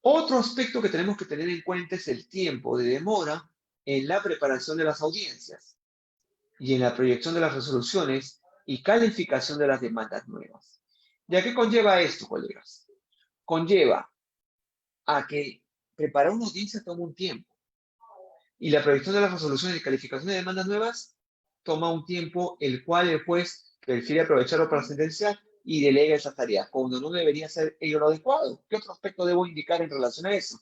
Otro aspecto que tenemos que tener en cuenta es el tiempo de demora en la preparación de las audiencias y en la proyección de las resoluciones y calificación de las demandas nuevas. ¿Y a qué conlleva esto, colegas? Conlleva a que preparar una audiencia toma un tiempo y la proyección de las resoluciones y calificación de demandas nuevas toma un tiempo el cual el juez prefiere aprovecharlo para sentenciar y delega esas tareas, cuando no debería ser ello lo adecuado. ¿Qué otro aspecto debo indicar en relación a eso?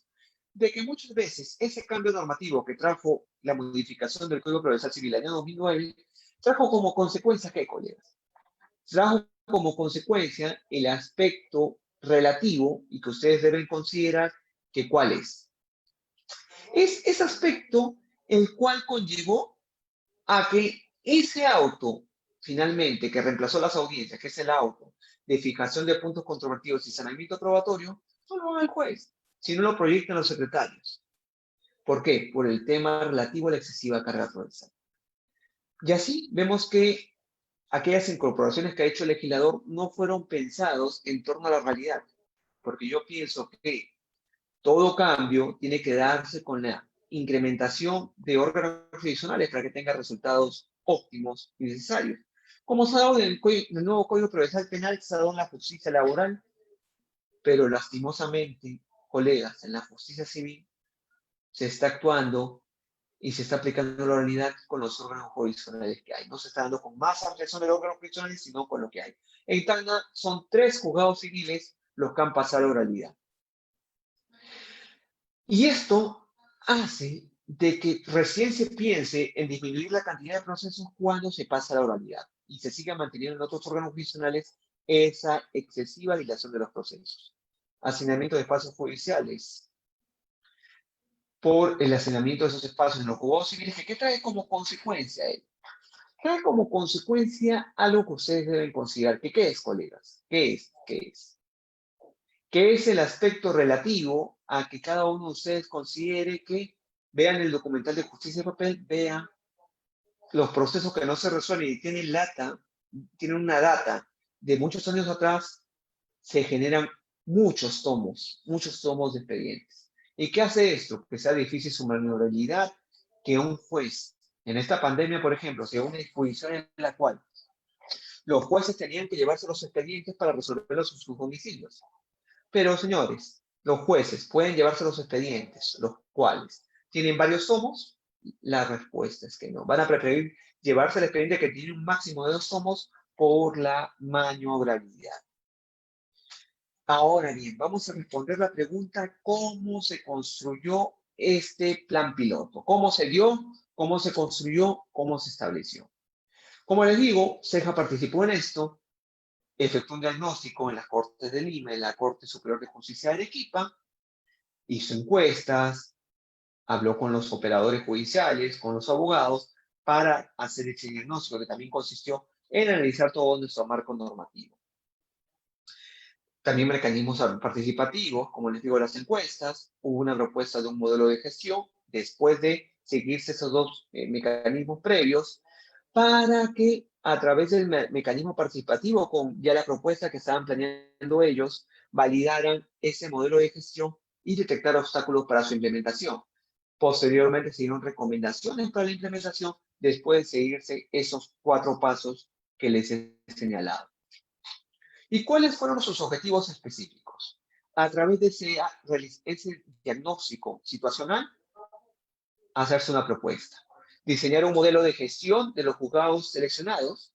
De que muchas veces ese cambio normativo que trajo la modificación del Código Procesal Civil el año 2009 trajo como consecuencia, ¿qué, colegas? Trajo como consecuencia el aspecto relativo y que ustedes deben considerar que cuál es. Es ese aspecto el cual conllevó a que ese auto, finalmente, que reemplazó las audiencias, que es el auto de fijación de puntos controvertidos y saneamiento probatorio, no lo haga el juez, sino lo proyectan los secretarios. ¿Por qué? Por el tema relativo a la excesiva carga procesal. Y así vemos que aquellas incorporaciones que ha hecho el legislador no fueron pensados en torno a la realidad, porque yo pienso que todo cambio tiene que darse con la incrementación de órganos jurisdiccionales para que tenga resultados óptimos y necesarios. Como se ha dado en el nuevo Código Procesal Penal, se ha dado en la justicia laboral, pero lastimosamente, colegas, en la justicia civil se está actuando y se está aplicando la oralidad con los órganos jurisdiccionales que hay. No se está dando con más ampliación de los órganos jurisdiccionales, sino con lo que hay. En Tacna son 3 juzgados civiles los que han pasado la oralidad. Y esto hace de que recién se piense en disminuir la cantidad de procesos cuando se pasa la oralidad y se siga manteniendo en otros órganos jurisdiccionales esa excesiva dilación de los procesos. Asignamiento de espacios judiciales por el asignamiento de esos espacios en los juzgados civiles, ¿qué trae como consecuencia? Trae como consecuencia algo que ustedes deben considerar. ¿Qué es, colegas? ¿Qué es? Que es el aspecto relativo a que cada uno de ustedes considere que vean el documental de Justicia de Papel, vean los procesos que no se resuelven y tienen una data de muchos años atrás, se generan muchos tomos de expedientes. ¿Y qué hace esto? Que sea difícil su maniobrabilidad, que un juez, en esta pandemia, por ejemplo, sea una disposición en la cual los jueces tenían que llevarse los expedientes para resolverlos en sus domicilios. Pero, señores, los jueces pueden llevarse los expedientes, los cuales tienen varios tomos. La respuesta es que no. Van a preferir llevarse el expediente que tiene un máximo de 2 tomos por la maniobrabilidad. Ahora bien, vamos a responder la pregunta: ¿cómo se construyó este plan piloto? ¿Cómo se dio? ¿Cómo se construyó? ¿Cómo se estableció? Como les digo, CEJA participó en esto, efectuó un diagnóstico en las Cortes de Lima, en la Corte Superior de Justicia de Arequipa, hizo encuestas, habló con los operadores judiciales, con los abogados, para hacer ese diagnóstico, que también consistió en analizar todo nuestro marco normativo. También mecanismos participativos, como les digo, las encuestas. Hubo una propuesta de un modelo de gestión después de seguirse esos dos mecanismos previos para que a través del mecanismo participativo, con ya la propuesta que estaban planeando ellos, validaran ese modelo de gestión y detectar obstáculos para su implementación. Posteriormente se dieron recomendaciones para la implementación después de seguirse esos 4 pasos que les he señalado. ¿Y cuáles fueron sus objetivos específicos? A través de ese diagnóstico situacional, hacerse una propuesta. Diseñar un modelo de gestión de los juzgados seleccionados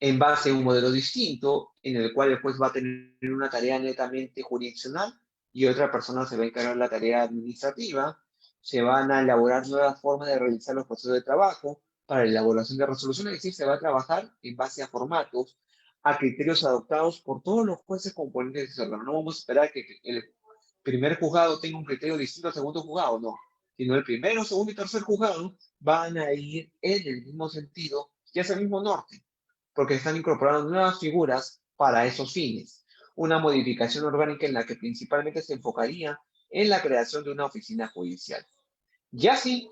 en base a un modelo distinto, en el cual el juez va a tener una tarea netamente jurisdiccional y otra persona se va a encargar de la tarea administrativa. Se van a elaborar nuevas formas de realizar los procesos de trabajo para la elaboración de resoluciones, es decir, se va a trabajar en base a formatos, a criterios adoptados por todos los jueces componentes de ese órgano. No vamos a esperar que el primer juzgado tenga un criterio distinto al segundo juzgado, no, sino el primero, segundo y tercer juzgado van a ir en el mismo sentido y hacia el mismo norte, porque están incorporando nuevas figuras para esos fines. Una modificación orgánica en la que principalmente se enfocaría en la creación de una oficina judicial. Y así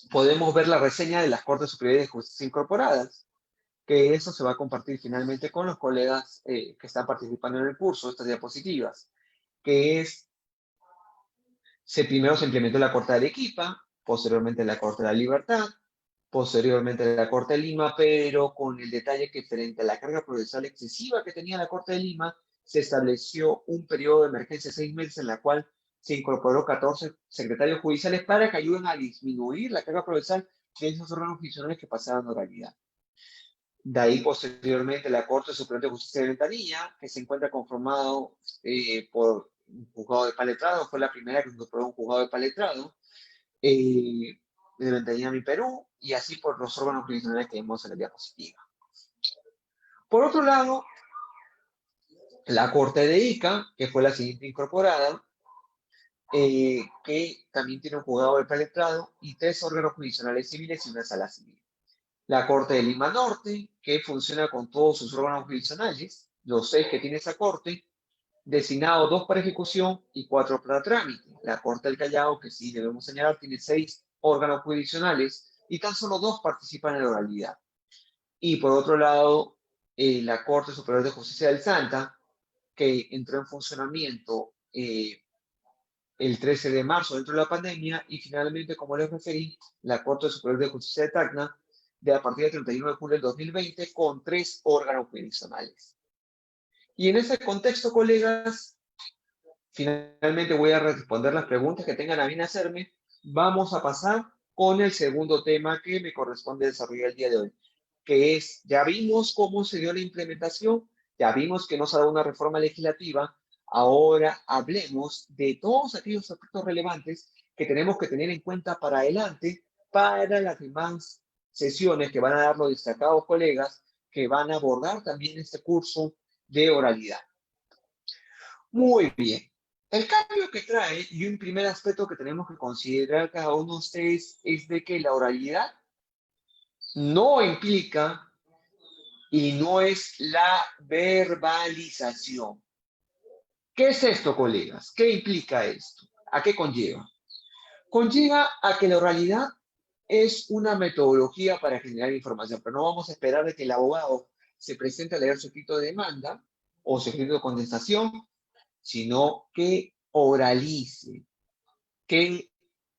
podemos ver la reseña de las Cortes Superiores de Justicia incorporadas, que eso se va a compartir finalmente con los colegas que están participando en el curso, estas diapositivas, que es, primero se implementó la Corte de Arequipa, posteriormente la Corte de la Libertad, posteriormente la Corte de Lima, pero con el detalle que frente a la carga procesal excesiva que tenía la Corte de Lima, se estableció un periodo de emergencia de 6 meses en la cual se incorporó 14 secretarios judiciales para que ayuden a disminuir la carga procesal de esos órganos judiciales que pasaban oralidad. De ahí, posteriormente, la Corte Suprema de Justicia de Ventanilla, que se encuentra conformado por un juzgado de paletrado, fue la primera que incorporó un juzgado de paletrado, de Ventanilla en Perú, y así por los órganos jurisdiccionales que vemos en la diapositiva. Por otro lado, la Corte de Ica, que fue la siguiente incorporada, que también tiene un juzgado de paletrado y 3 órganos jurisdiccionales civiles y una sala civil. La Corte de Lima Norte, que funciona con todos sus órganos jurisdiccionales, los 6 que tiene esa Corte, designado 2 para ejecución y 4 para trámite. La Corte del Callao, que sí debemos señalar, tiene 6 órganos jurisdiccionales y tan solo 2 participan en la oralidad. Y por otro lado, la Corte Superior de Justicia del Santa, que entró en funcionamiento el 13 de marzo dentro de la pandemia, y finalmente, como les referí, la Corte Superior de Justicia de Tacna, de a partir del 31 de julio del 2020, con 3 órganos jurisdiccionales. Y en ese contexto, colegas, finalmente voy a responder las preguntas que tengan a bien hacerme. Vamos a pasar con el segundo tema que me corresponde desarrollar el día de hoy, que es, ya vimos cómo se dio la implementación, ya vimos que nos ha dado una reforma legislativa, ahora hablemos de todos aquellos aspectos relevantes que tenemos que tener en cuenta para adelante, para las demás sesiones que van a dar los destacados colegas que van a abordar también este curso de oralidad. Muy bien. El cambio que trae, y un primer aspecto que tenemos que considerar cada uno de ustedes, es de que la oralidad no implica y no es la verbalización. ¿Qué es esto, colegas? ¿Qué implica esto? ¿A qué conlleva? Conlleva a que la oralidad es una metodología para generar información, pero no vamos a esperar de que el abogado se presente a leer su escrito de demanda o su escrito de contestación, sino que oralice, que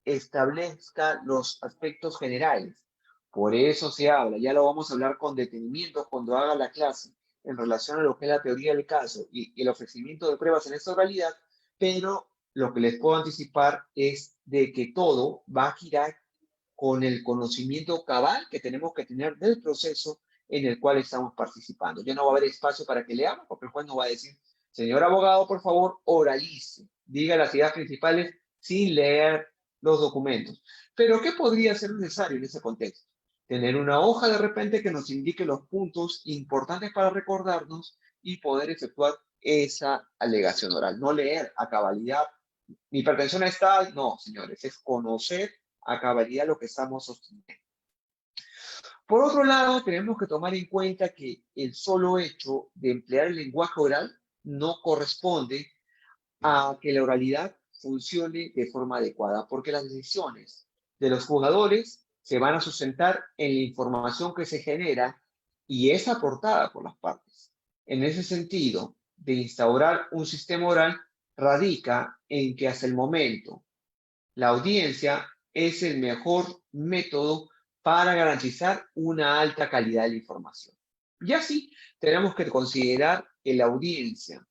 establezca los aspectos generales. Por eso se habla, ya lo vamos a hablar con detenimiento cuando haga la clase, en relación a lo que es la teoría del caso y el ofrecimiento de pruebas en esta oralidad, pero lo que les puedo anticipar es de que todo va a girar con el conocimiento cabal que tenemos que tener del proceso en el cual estamos participando. Ya no va a haber espacio para que leamos, porque el juez nos va a decir, señor abogado, por favor, oralice, diga las ideas principales sin leer los documentos. Pero, ¿qué podría ser necesario en ese contexto? Tener una hoja de repente que nos indique los puntos importantes para recordarnos y poder efectuar esa alegación oral. No leer a cabalidad, mi pretensión es tal, no, señores, es conocer a cabalidad lo que estamos sosteniendo. Por otro lado, tenemos que tomar en cuenta que el solo hecho de emplear el lenguaje oral no corresponde a que la oralidad funcione de forma adecuada, porque las decisiones de los jugadores se van a sustentar en la información que se genera y es aportada por las partes. En ese sentido, de instaurar un sistema oral radica en que hasta el momento la audiencia es el mejor método para garantizar una alta calidad de la información. Y así tenemos que considerar que la audiencia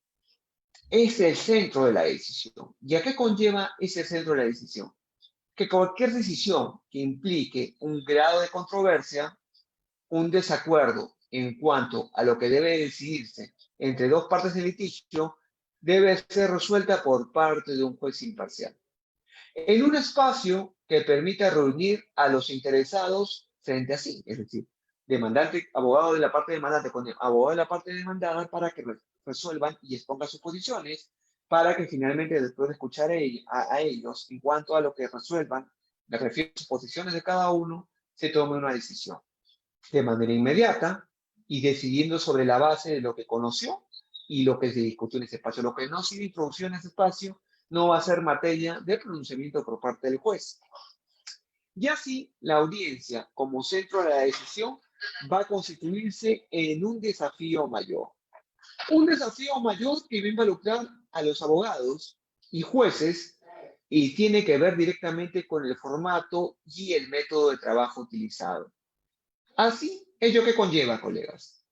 es el centro de la decisión. ¿Y a qué conlleva ese centro de la decisión? Que cualquier decisión que implique un grado de controversia, un desacuerdo en cuanto a lo que debe decidirse entre dos partes del litigio, debe ser resuelta por parte de un juez imparcial, en un espacio que permita reunir a los interesados frente a sí, es decir, demandante, abogado de la parte demandante con el abogado de la parte demandada para que resuelvan y expongan sus posiciones, para que finalmente, después de escuchar a ellos en cuanto a lo que resuelvan, me refiero a sus posiciones de cada uno, se tome una decisión de manera inmediata y decidiendo sobre la base de lo que conoció y lo que se discutió en ese espacio. Lo que no se introdució en ese espacio no va a ser materia de pronunciamiento por parte del juez. Y así, la audiencia, como centro de la decisión, va a constituirse en un desafío mayor. Un desafío mayor que va a involucrar a los abogados y jueces y tiene que ver directamente con el formato y el método de trabajo utilizado. Así, ¿ello qué conlleva, colegas?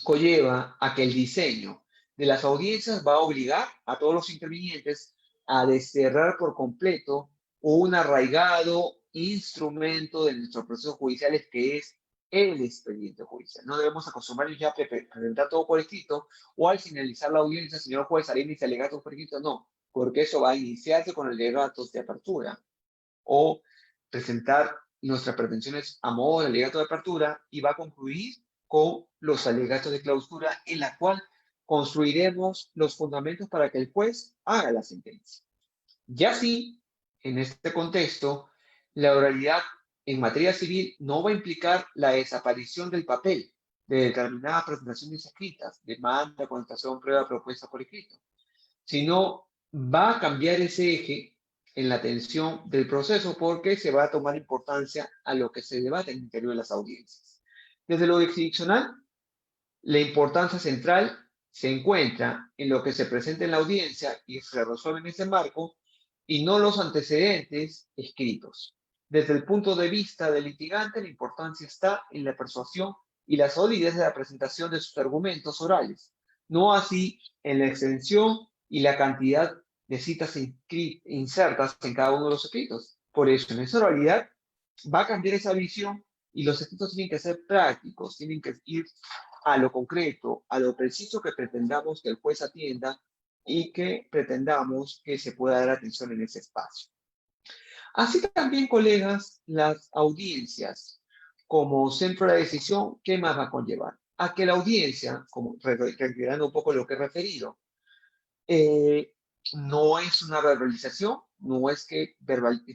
Conlleva a que el diseño de las audiencias va a obligar a todos los intervinientes a desterrar por completo un arraigado instrumento de nuestros procesos judiciales que es el expediente judicial. No debemos acostumbrarnos ya a presentar todo por escrito o al finalizar la audiencia, señor juez, al índice alegatos por escrito, no, porque eso va a iniciarse con alegatos de apertura o presentar nuestras pretensiones a modo de alegato de apertura y va a concluir con los alegatos de clausura en la cual construiremos los fundamentos para que el juez haga la sentencia. Y así, en este contexto, la oralidad en materia civil no va a implicar la desaparición del papel de determinadas presentaciones escritas, demanda, contestación, prueba, propuesta por escrito, sino va a cambiar ese eje en la atención del proceso porque se va a tomar importancia a lo que se debate en el interior de las audiencias. Desde lo jurisdiccional, la importancia central se encuentra en lo que se presenta en la audiencia y se resuelve en ese marco y no los antecedentes escritos. Desde el punto de vista del litigante, la importancia está en la persuasión y la solidez de la presentación de sus argumentos orales, no así en la extensión y la cantidad de citas insertas en cada uno de los escritos. Por eso, en esa oralidad va a cambiar esa visión y los escritos tienen que ser prácticos, tienen que ir a lo concreto, a lo preciso que pretendamos que el juez atienda y que pretendamos que se pueda dar atención en ese espacio. Así también, colegas, las audiencias como centro de la decisión, ¿qué más va a conllevar? A que la audiencia, como reiterando un poco lo que he referido, no es una verbalización, no es que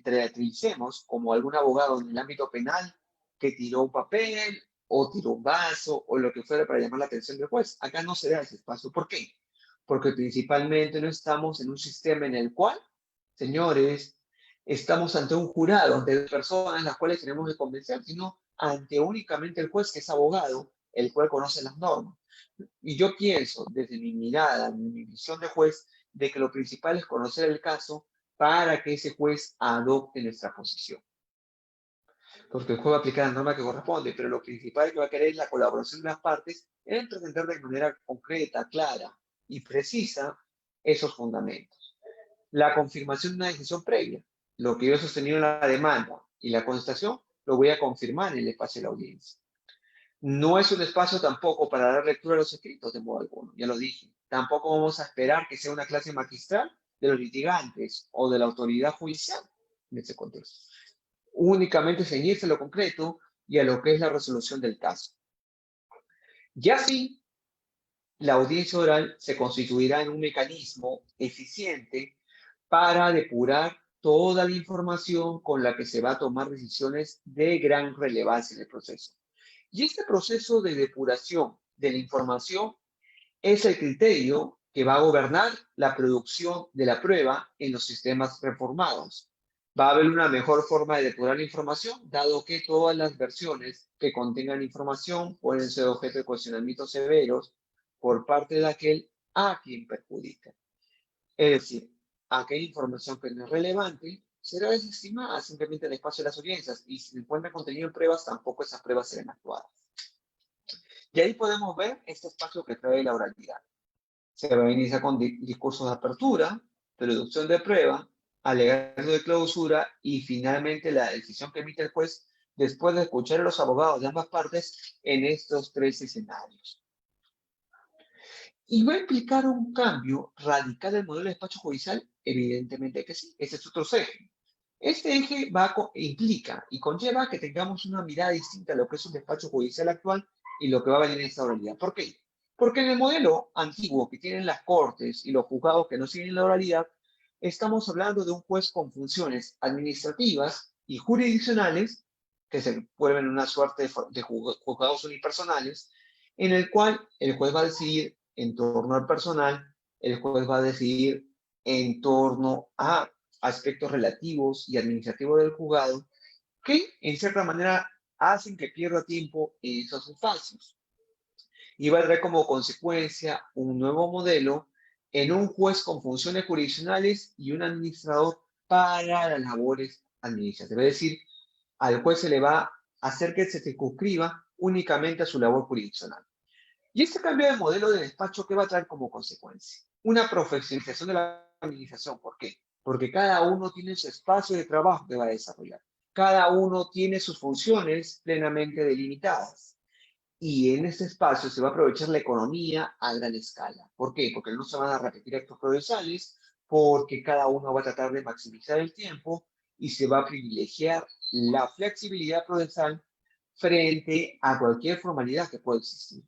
teatralicemos como algún abogado en el ámbito penal que tiró un papel o tiró un vaso o lo que fuera para llamar la atención del juez. Acá no se da ese espacio. ¿Por qué? Porque principalmente no estamos en un sistema en el cual, señores, estamos ante un jurado, ante personas las cuales tenemos que convencer, sino ante únicamente el juez que es abogado, el cual conoce las normas. Y yo pienso, desde mi mirada, mi visión de juez, de que lo principal es conocer el caso para que ese juez adopte nuestra posición. Porque el juez va a aplicar la norma que corresponde, pero lo principal que va a querer es la colaboración de las partes en presentar de manera concreta, clara y precisa esos fundamentos. La confirmación de una decisión previa, lo que yo he sostenido en la demanda y la contestación, lo voy a confirmar en el espacio de la audiencia. No es un espacio tampoco para dar lectura a los escritos de modo alguno, ya lo dije. Tampoco vamos a esperar que sea una clase magistral de los litigantes o de la autoridad judicial en ese contexto. Únicamente ceñirse a lo concreto y a lo que es la resolución del caso. Y así, la audiencia oral se constituirá en un mecanismo eficiente para depurar toda la información con la que se va a tomar decisiones de gran relevancia en el proceso. Y este proceso de depuración de la información es el criterio que va a gobernar la producción de la prueba en los sistemas reformados. Va a haber una mejor forma de depurar la información, dado que todas las versiones que contengan información pueden ser objeto de cuestionamientos severos por parte de aquel a quien perjudica. Es decir, aquella información que no es relevante será desestimada simplemente en el espacio de las audiencias, y si se encuentra contenido en pruebas, tampoco esas pruebas serán actuadas. Y ahí podemos ver este espacio que trae la oralidad. Se va a iniciar con discursos de apertura, producción de prueba, alegato de clausura y finalmente la decisión que emite el juez después de escuchar a los abogados de ambas partes en estos tres escenarios. ¿Y va a implicar un cambio radical del modelo de despacho judicial? Evidentemente que sí, ese es otro eje. Este eje implica y conlleva que tengamos una mirada distinta a lo que es un despacho judicial actual y lo que va a venir en esta oralidad. ¿Por qué? Porque en el modelo antiguo que tienen las cortes y los juzgados que no siguen la oralidad, estamos hablando de un juez con funciones administrativas y jurisdiccionales, que se vuelven una suerte de juzgados unipersonales, en el cual el juez va a decidir en torno al personal, el juez va a decidir en torno a aspectos relativos y administrativos del juzgado que, en cierta manera, hacen que pierda tiempo en esos espacios. Y va a traer como consecuencia un nuevo modelo en un juez con funciones jurisdiccionales y un administrador para las labores administrativas. Es decir, al juez se le va a hacer que se circunscriba únicamente a su labor jurisdiccional. Y este cambio de modelo de despacho, ¿qué va a traer como consecuencia? Una profesionalización de la administración. ¿Por qué? Porque cada uno tiene su espacio de trabajo que va a desarrollar. Cada uno tiene sus funciones plenamente delimitadas. Y en este espacio se va a aprovechar la economía a gran escala. ¿Por qué? Porque no se van a repetir actos procesales, porque cada uno va a tratar de maximizar el tiempo y se va a privilegiar la flexibilidad procesal frente a cualquier formalidad que pueda existir.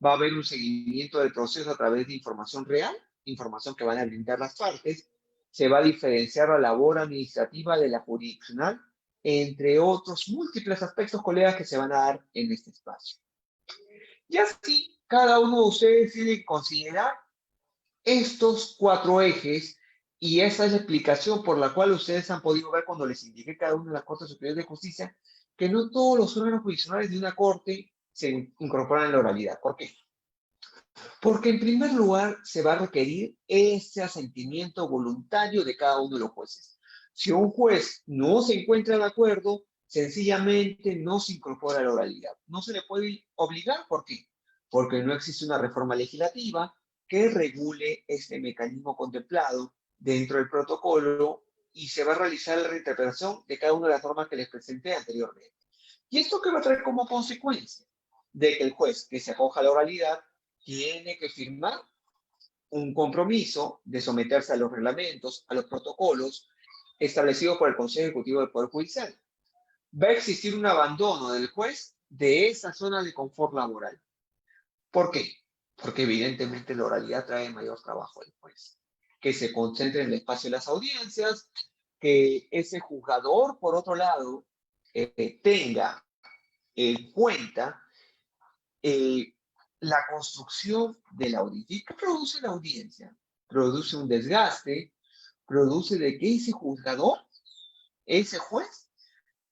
Va a haber un seguimiento del proceso a través de información real, información que van a brindar las partes. Se va a diferenciar la labor administrativa de la jurisdiccional, entre otros múltiples aspectos, colegas, que se van a dar en este espacio. Y así, cada uno de ustedes tiene que considerar estos cuatro ejes, y esa es la explicación por la cual ustedes han podido ver cuando les indiqué cada una de las Cortes Superiores de Justicia que no todos los órganos jurisdiccionales de una corte se incorporan en la oralidad. ¿Por qué? Porque en primer lugar se va a requerir ese asentimiento voluntario de cada uno de los jueces. Si un juez no se encuentra de acuerdo, sencillamente no se incorpora a la oralidad. No se le puede obligar. ¿Por qué? Porque no existe una reforma legislativa que regule este mecanismo contemplado dentro del protocolo, y se va a realizar la reinterpretación de cada una de las normas que les presenté anteriormente. ¿Y esto qué va a traer como consecuencia? De que el juez que se acoja a la oralidad tiene que firmar un compromiso de someterse a los reglamentos, a los protocolos establecidos por el Consejo Ejecutivo del Poder Judicial. Va a existir un abandono del juez de esa zona de confort laboral. ¿Por qué? Porque evidentemente la oralidad trae mayor trabajo al juez. Que se concentre en el espacio de las audiencias, que ese juzgador, por otro lado, tenga en cuenta la construcción de la audiencia. ¿Y qué produce la audiencia? Produce un desgaste, produce de que ese juzgador, ese juez,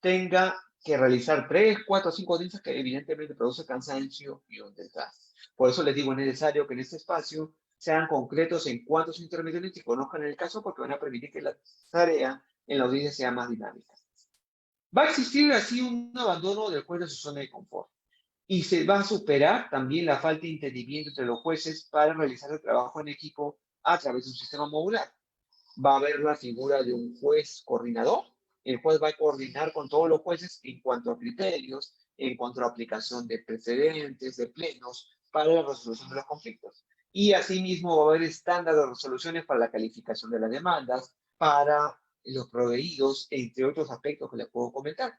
tenga que realizar 3, 4, 5 audiencias, que evidentemente produce cansancio y un desgaste. Por eso les digo, es necesario que en este espacio sean concretos en cuanto a sus intervenciones y conozcan el caso, porque van a permitir que la tarea en la audiencia sea más dinámica. Va a existir así un abandono del juez de su zona de confort. Y se va a superar también la falta de entendimiento entre los jueces para realizar el trabajo en equipo a través de un sistema modular. Va a haber la figura de un juez coordinador. El juez va a coordinar con todos los jueces en cuanto a criterios, en cuanto a la aplicación de precedentes, de plenos, para la resolución de los conflictos. Y asimismo va a haber estándares de resoluciones para la calificación de las demandas, para los proveídos, entre otros aspectos que les puedo comentar.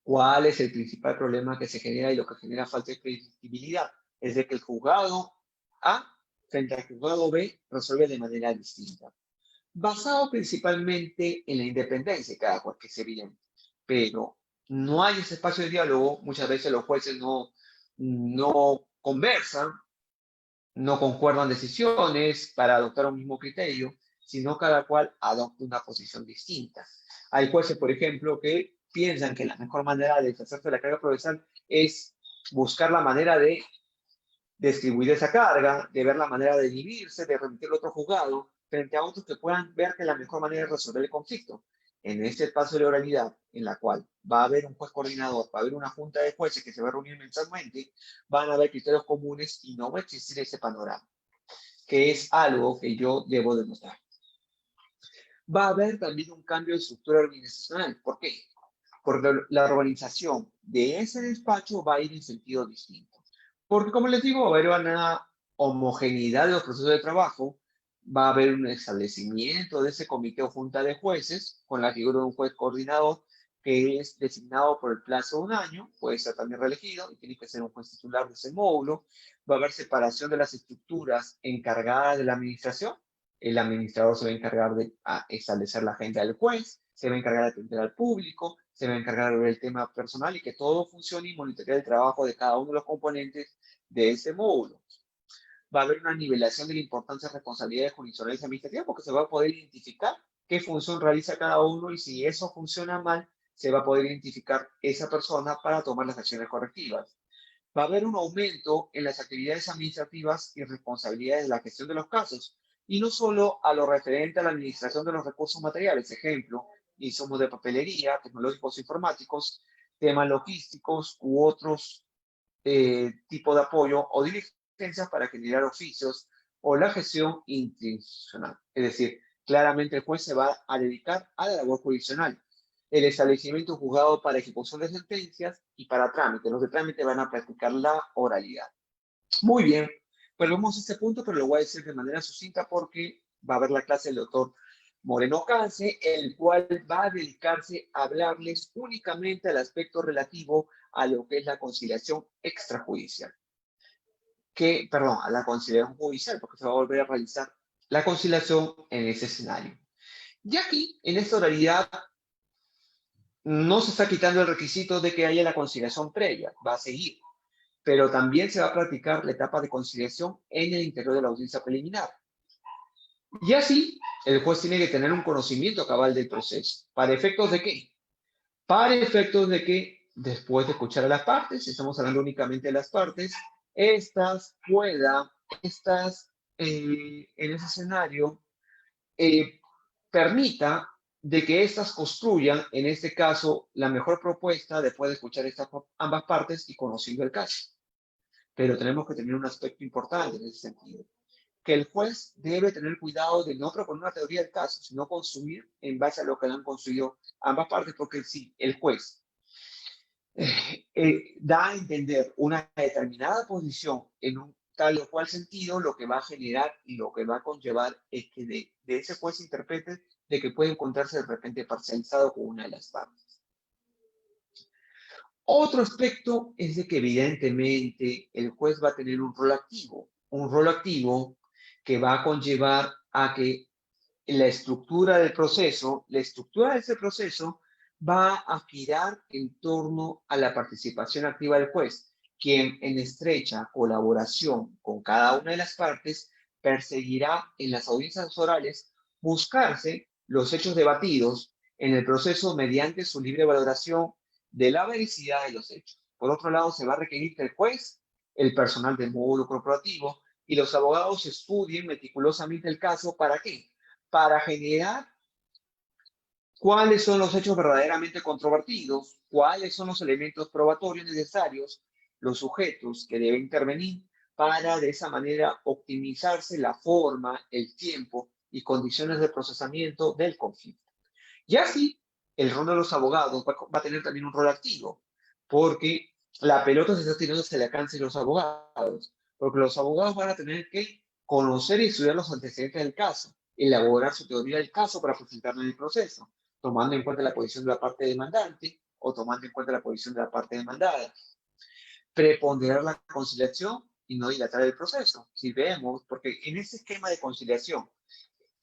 ¿Cuál es el principal problema que se genera y lo que genera falta de predictibilidad? Es de que el juzgado A frente al juzgado B resuelve de manera distinta, basado principalmente en la independencia de cada juez, que es evidente. Pero no hay ese espacio de diálogo, muchas veces los jueces no conversan, no concuerdan decisiones para adoptar un mismo criterio, sino cada cual adopta una posición distinta. Hay jueces, por ejemplo, que piensan que la mejor manera de deshacerse de la carga procesal es buscar la manera de distribuir esa carga, de ver la manera de dividirse, de remitirlo a otro juzgado, frente a otros que puedan ver que la mejor manera de resolver el conflicto. En este espacio de oralidad, en la cual va a haber un juez coordinador, va a haber una junta de jueces que se va a reunir mensualmente, van a haber criterios comunes y no va a existir ese panorama, que es algo que yo debo demostrar. Va a haber también un cambio de estructura organizacional. ¿Por qué? Porque la organización de ese despacho va a ir en sentido distinto. Porque, como les digo, va a haber una homogeneidad de los procesos de trabajo, va a haber un establecimiento de ese comité o junta de jueces con la figura de un juez coordinador que es designado por el plazo de un año, puede ser también reelegido y tiene que ser un juez titular de ese módulo. Va a haber separación de las estructuras encargadas de la administración. El administrador se va a encargar de establecer la agenda del juez, se va a encargar de atender al público, se va a encargar de ver el tema personal y que todo funcione y monitorear el trabajo de cada uno de los componentes de ese módulo. Va a haber una nivelación de la importancia de responsabilidades jurisdiccionales y administrativas porque se va a poder identificar qué función realiza cada uno y si eso funciona mal, se va a poder identificar esa persona para tomar las acciones correctivas. Va a haber un aumento en las actividades administrativas y responsabilidades de la gestión de los casos, y no solo a lo referente a la administración de los recursos materiales, ejemplo, insumos de papelería, tecnológicos informáticos, temas logísticos u otros tipos de apoyo o diligencias para generar oficios o la gestión institucional. Es decir, claramente el juez se va a dedicar a la labor jurisdiccional, el establecimiento juzgado para ejecución de sentencias y para trámite. Los de trámite van a practicar la oralidad. Muy bien, pues vamos a este punto, pero lo voy a decir de manera sucinta porque va a haber la clase del doctor Moreno Cance, el cual va a dedicarse a hablarles únicamente al aspecto relativo a lo que es la conciliación extrajudicial. A la conciliación judicial, porque se va a volver a realizar la conciliación en ese escenario. Y aquí, en esta oralidad, no se está quitando el requisito de que haya la conciliación previa, va a seguir, pero también se va a practicar la etapa de conciliación en el interior de la audiencia preliminar. Y así, el juez tiene que tener un conocimiento cabal del proceso. ¿Para efectos de qué? Para efectos de que, después de escuchar a las partes, estamos hablando únicamente de las partes, estas puedan, en ese escenario, permita de que éstas construyan, en este caso, la mejor propuesta después de escuchar ambas partes y conociendo el caso. Pero tenemos que tener un aspecto importante en ese sentido, que el juez debe tener cuidado de no proponer una teoría del caso, sino construir en base a lo que han construido ambas partes, porque si el juez da a entender una determinada posición en un tal o cual sentido, lo que va a generar y lo que va a conllevar es que de ese juez interprete de que puede encontrarse de repente parcializado con una de las partes. Otro aspecto es de que evidentemente el juez va a tener un rol activo que va a conllevar a que la estructura de ese proceso va a girar en torno a la participación activa del juez, quien en estrecha colaboración con cada una de las partes perseguirá en las audiencias orales buscarse los hechos debatidos en el proceso mediante su libre valoración de la veracidad de los hechos. Por otro lado, se va a requerir que el juez, el personal del módulo corporativo y los abogados estudien meticulosamente el caso. ¿Para qué? Para generar cuáles son los hechos verdaderamente controvertidos, cuáles son los elementos probatorios necesarios, los sujetos que deben intervenir para de esa manera optimizarse la forma, el tiempo y condiciones de procesamiento del conflicto. Y así, el rol de los abogados va a tener también un rol activo, porque la pelota se está tirando hacia el alcance de los abogados, porque los abogados van a tener que conocer y estudiar los antecedentes del caso, elaborar su teoría del caso para presentarlo en el proceso, tomando en cuenta la posición de la parte demandante o tomando en cuenta la posición de la parte demandada. Preponderar la conciliación y no dilatar el proceso. Si vemos, porque en ese esquema de conciliación,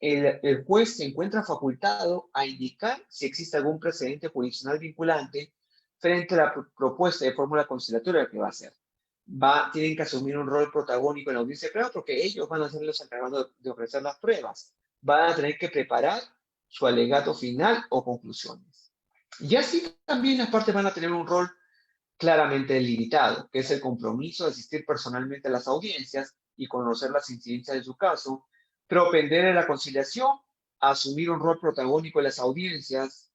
el juez se encuentra facultado a indicar si existe algún precedente jurisdiccional vinculante frente a la propuesta de fórmula conciliatoria que va a hacer. tienen que asumir un rol protagónico en la audiencia de prueba porque ellos van a ser los encargados de ofrecer las pruebas. Van a tener que preparar su alegato final o conclusiones. Y así también las partes van a tener un rol claramente limitado, que es el compromiso de asistir personalmente a las audiencias y conocer las incidencias de su caso, propender a la conciliación, asumir un rol protagónico en las audiencias,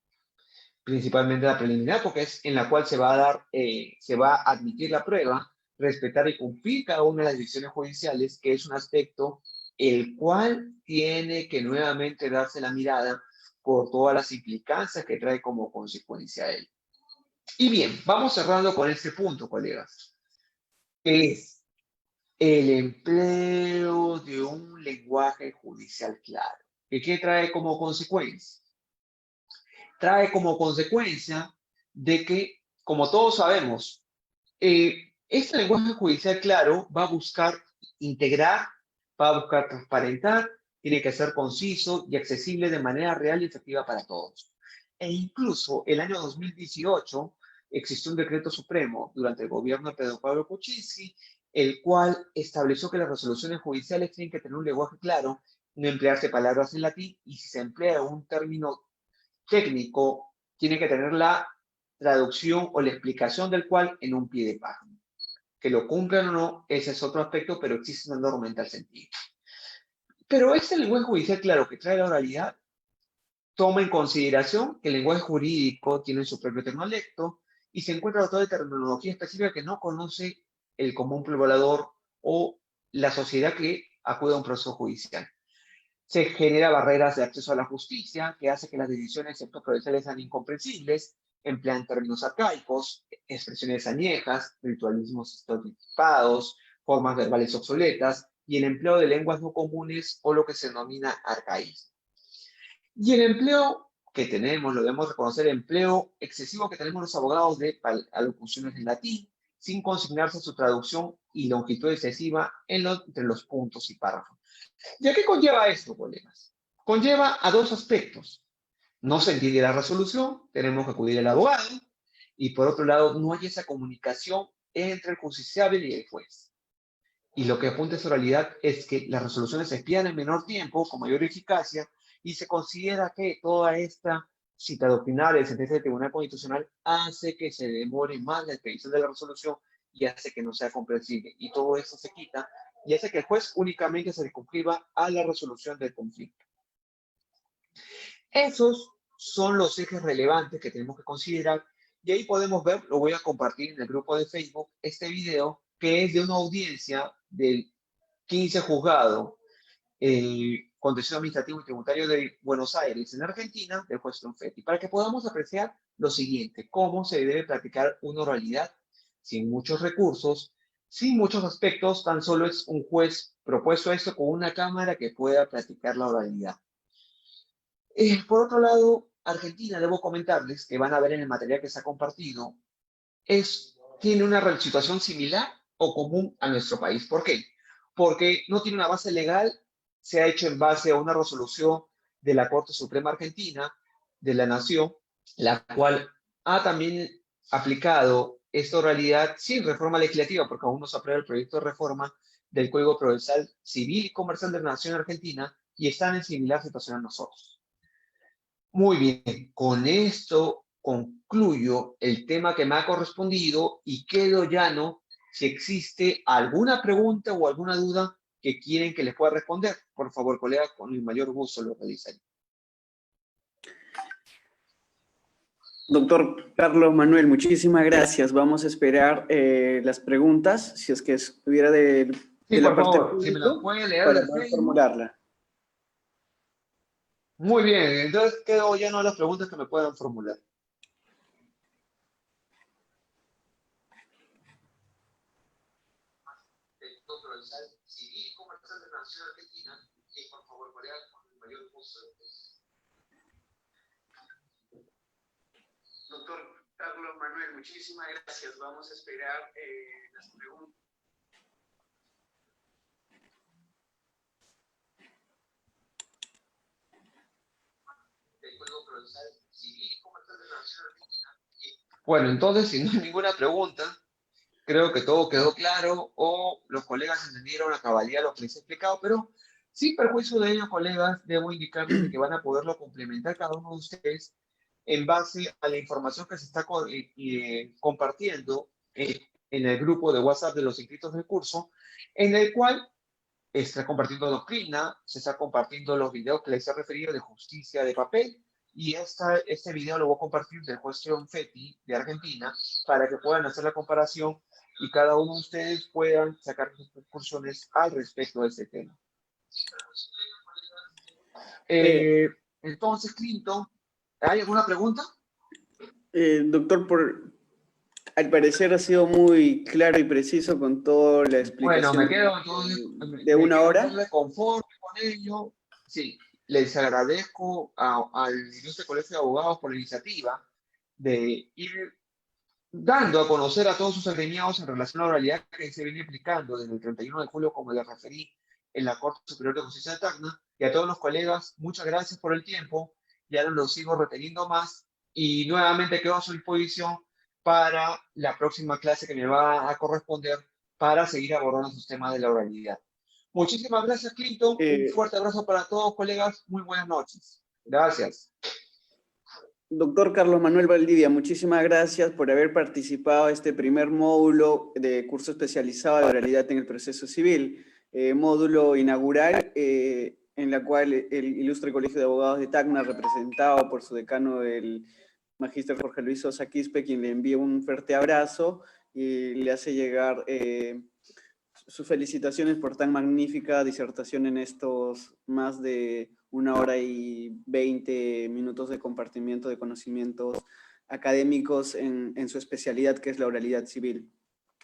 principalmente la preliminar, porque es en la cual se va a admitir la prueba, respetar y cumplir cada una de las decisiones judiciales, que es un aspecto el cual tiene que nuevamente darse la mirada por todas las implicancias que trae como consecuencia él. Y bien, vamos cerrando con este punto, colegas, que es el empleo de un lenguaje judicial claro. ¿Qué trae como consecuencia? Trae como consecuencia de que, como todos sabemos, este lenguaje judicial claro va a buscar integrar, va a buscar transparentar, tiene que ser conciso y accesible de manera real y efectiva para todos. E incluso el año 2018 existió un decreto supremo durante el gobierno de Pedro Pablo Kuczynski, el cual estableció que las resoluciones judiciales tienen que tener un lenguaje claro, no emplearse palabras en latín y si se emplea un término técnico, tiene que tener la traducción o la explicación del cual en un pie de página. Que lo cumplan o no, ese es otro aspecto, pero existe una norma en tal sentido. Pero este lenguaje judicial, claro, que trae la oralidad, toma en consideración que el lenguaje jurídico tiene su propio tecnolecto y se encuentra dotado de terminología específica que no conoce el común poblador o la sociedad que acude a un proceso judicial. Se genera barreras de acceso a la justicia, que hace que las decisiones procesales sean incomprensibles, emplean términos arcaicos, expresiones añejas, ritualismos estereotipados, formas verbales obsoletas y el empleo de lenguas no comunes o lo que se denomina arcaísmo. Y el empleo que tenemos, lo debemos reconocer, el empleo excesivo que tenemos los abogados de alocuciones en latín, sin consignarse su traducción y longitud excesiva entre los puntos y párrafos. ¿Y a qué conlleva esto, colegas? Conlleva a dos aspectos. No se entiende la resolución, tenemos que acudir al abogado, y por otro lado, no hay esa comunicación entre el justiciable y el juez. Y lo que apunta esa realidad es que las resoluciones se expidan en menor tiempo, con mayor eficacia, y se considera que toda esta cita doctrinal de sentencia del Tribunal Constitucional hace que se demore más la expedición de la resolución y hace que no sea comprensible. Y todo eso se quita y hace que el juez únicamente se circunscriba a la resolución del conflicto. Esos son los ejes relevantes que tenemos que considerar y ahí podemos ver, lo voy a compartir en el grupo de Facebook, este video que es de una audiencia del 15 juzgado contencioso administrativo y tributario de Buenos Aires en Argentina del juez Tronfetti, para que podamos apreciar lo siguiente, cómo se debe practicar una oralidad sin muchos recursos, sin muchos aspectos, tan solo es un juez propuesto esto con una cámara que pueda practicar la oralidad. Por otro lado, Argentina, debo comentarles que van a ver en el material que se ha compartido, tiene una situación similar o común a nuestro país. ¿Por qué? Porque no tiene una base legal, se ha hecho en base a una resolución de la Corte Suprema Argentina, de la Nación, la cual ha también aplicado esta oralidad sin reforma legislativa, porque aún no se aprueba el proyecto de reforma del Código Procesal Civil y Comercial de la Nación Argentina y están en similar situación a nosotros. Muy bien, con esto concluyo el tema que me ha correspondido y quedo llano si existe alguna pregunta o alguna duda que quieren que les pueda responder. Por favor, colega, con el mayor gusto lo realizaré. Doctor Carlos Manuel, muchísimas gracias. Vamos a esperar las preguntas, si es que estuviera de Sí, la por parte del favor, si me la público, pueden leer para del poder Facebook. formularla. Muy bien, entonces quedo lleno de las preguntas que me puedan formular. Civil, Comercial de la Nación Argentina, y por favor, colega, con el mayor gusto. Doctor Carlos Manuel, muchísimas gracias. Vamos a esperar las preguntas. Del Código Procesal Civil y Comercial de la Nación Argentina. Bueno, entonces, si no hay ninguna pregunta, Creo que todo quedó claro o los colegas entendieron a cabalidad lo que les he explicado, pero sin perjuicio de ello, colegas, debo indicarles de que van a poderlo complementar cada uno de ustedes en base a la información que se está compartiendo en el grupo de WhatsApp de los inscritos del curso, en el cual está compartiendo doctrina, se está compartiendo los videos que les he referido de justicia de papel, y este video lo voy a compartir del juez FETI de Argentina para que puedan hacer la comparación y cada uno de ustedes puedan sacar sus conclusiones al respecto de este tema. Entonces, Clinton, ¿hay alguna pregunta? Doctor, al parecer ha sido muy claro y preciso con toda la explicación. Bueno, me quedo entonces, de una hora. Conforme con ello. Sí, les agradezco al Ilustre Colegio de Abogados por la iniciativa de ir dando a conocer a todos sus agremiados en relación a la oralidad que se viene aplicando desde el 31 de julio, como les referí, en la Corte Superior de Justicia de Tacna. Y a todos los colegas, muchas gracias por el tiempo. Ya no los sigo reteniendo más y nuevamente quedo a su disposición para la próxima clase que me va a corresponder para seguir abordando sus temas de la oralidad. Muchísimas gracias, Clinton. Un fuerte abrazo para todos, colegas. Muy buenas noches. Gracias. Doctor Carlos Manuel Valdivia, muchísimas gracias por haber participado en este primer módulo de curso especializado de oralidad en el proceso civil, módulo inaugural, en la cual el Ilustre Colegio de Abogados de Tacna, representado por su decano, el magíster Jorge Luis Sosa Quispe, quien le envía un fuerte abrazo y le hace llegar sus felicitaciones por tan magnífica disertación en estos más de 1 hora y 20 minutos de compartimiento de conocimientos académicos en su especialidad, que es la oralidad civil.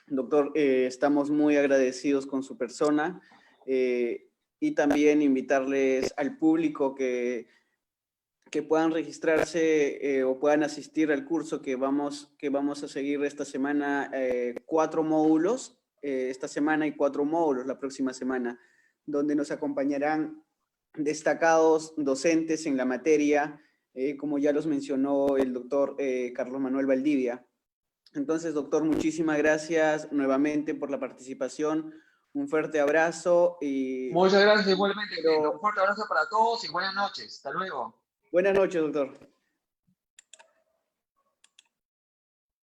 Doctor, estamos muy agradecidos con su persona y también invitarles al público que puedan registrarse o puedan asistir al curso que vamos a seguir esta semana, 4 módulos, esta semana y 4 módulos la próxima semana, donde nos acompañarán destacados docentes en la materia, como ya los mencionó el doctor Carlos Manuel Valdivia. Entonces, doctor, muchísimas gracias nuevamente por la participación. Un fuerte abrazo. Muchas gracias igualmente. Un fuerte abrazo para todos y buenas noches. Hasta luego. Buenas noches, doctor.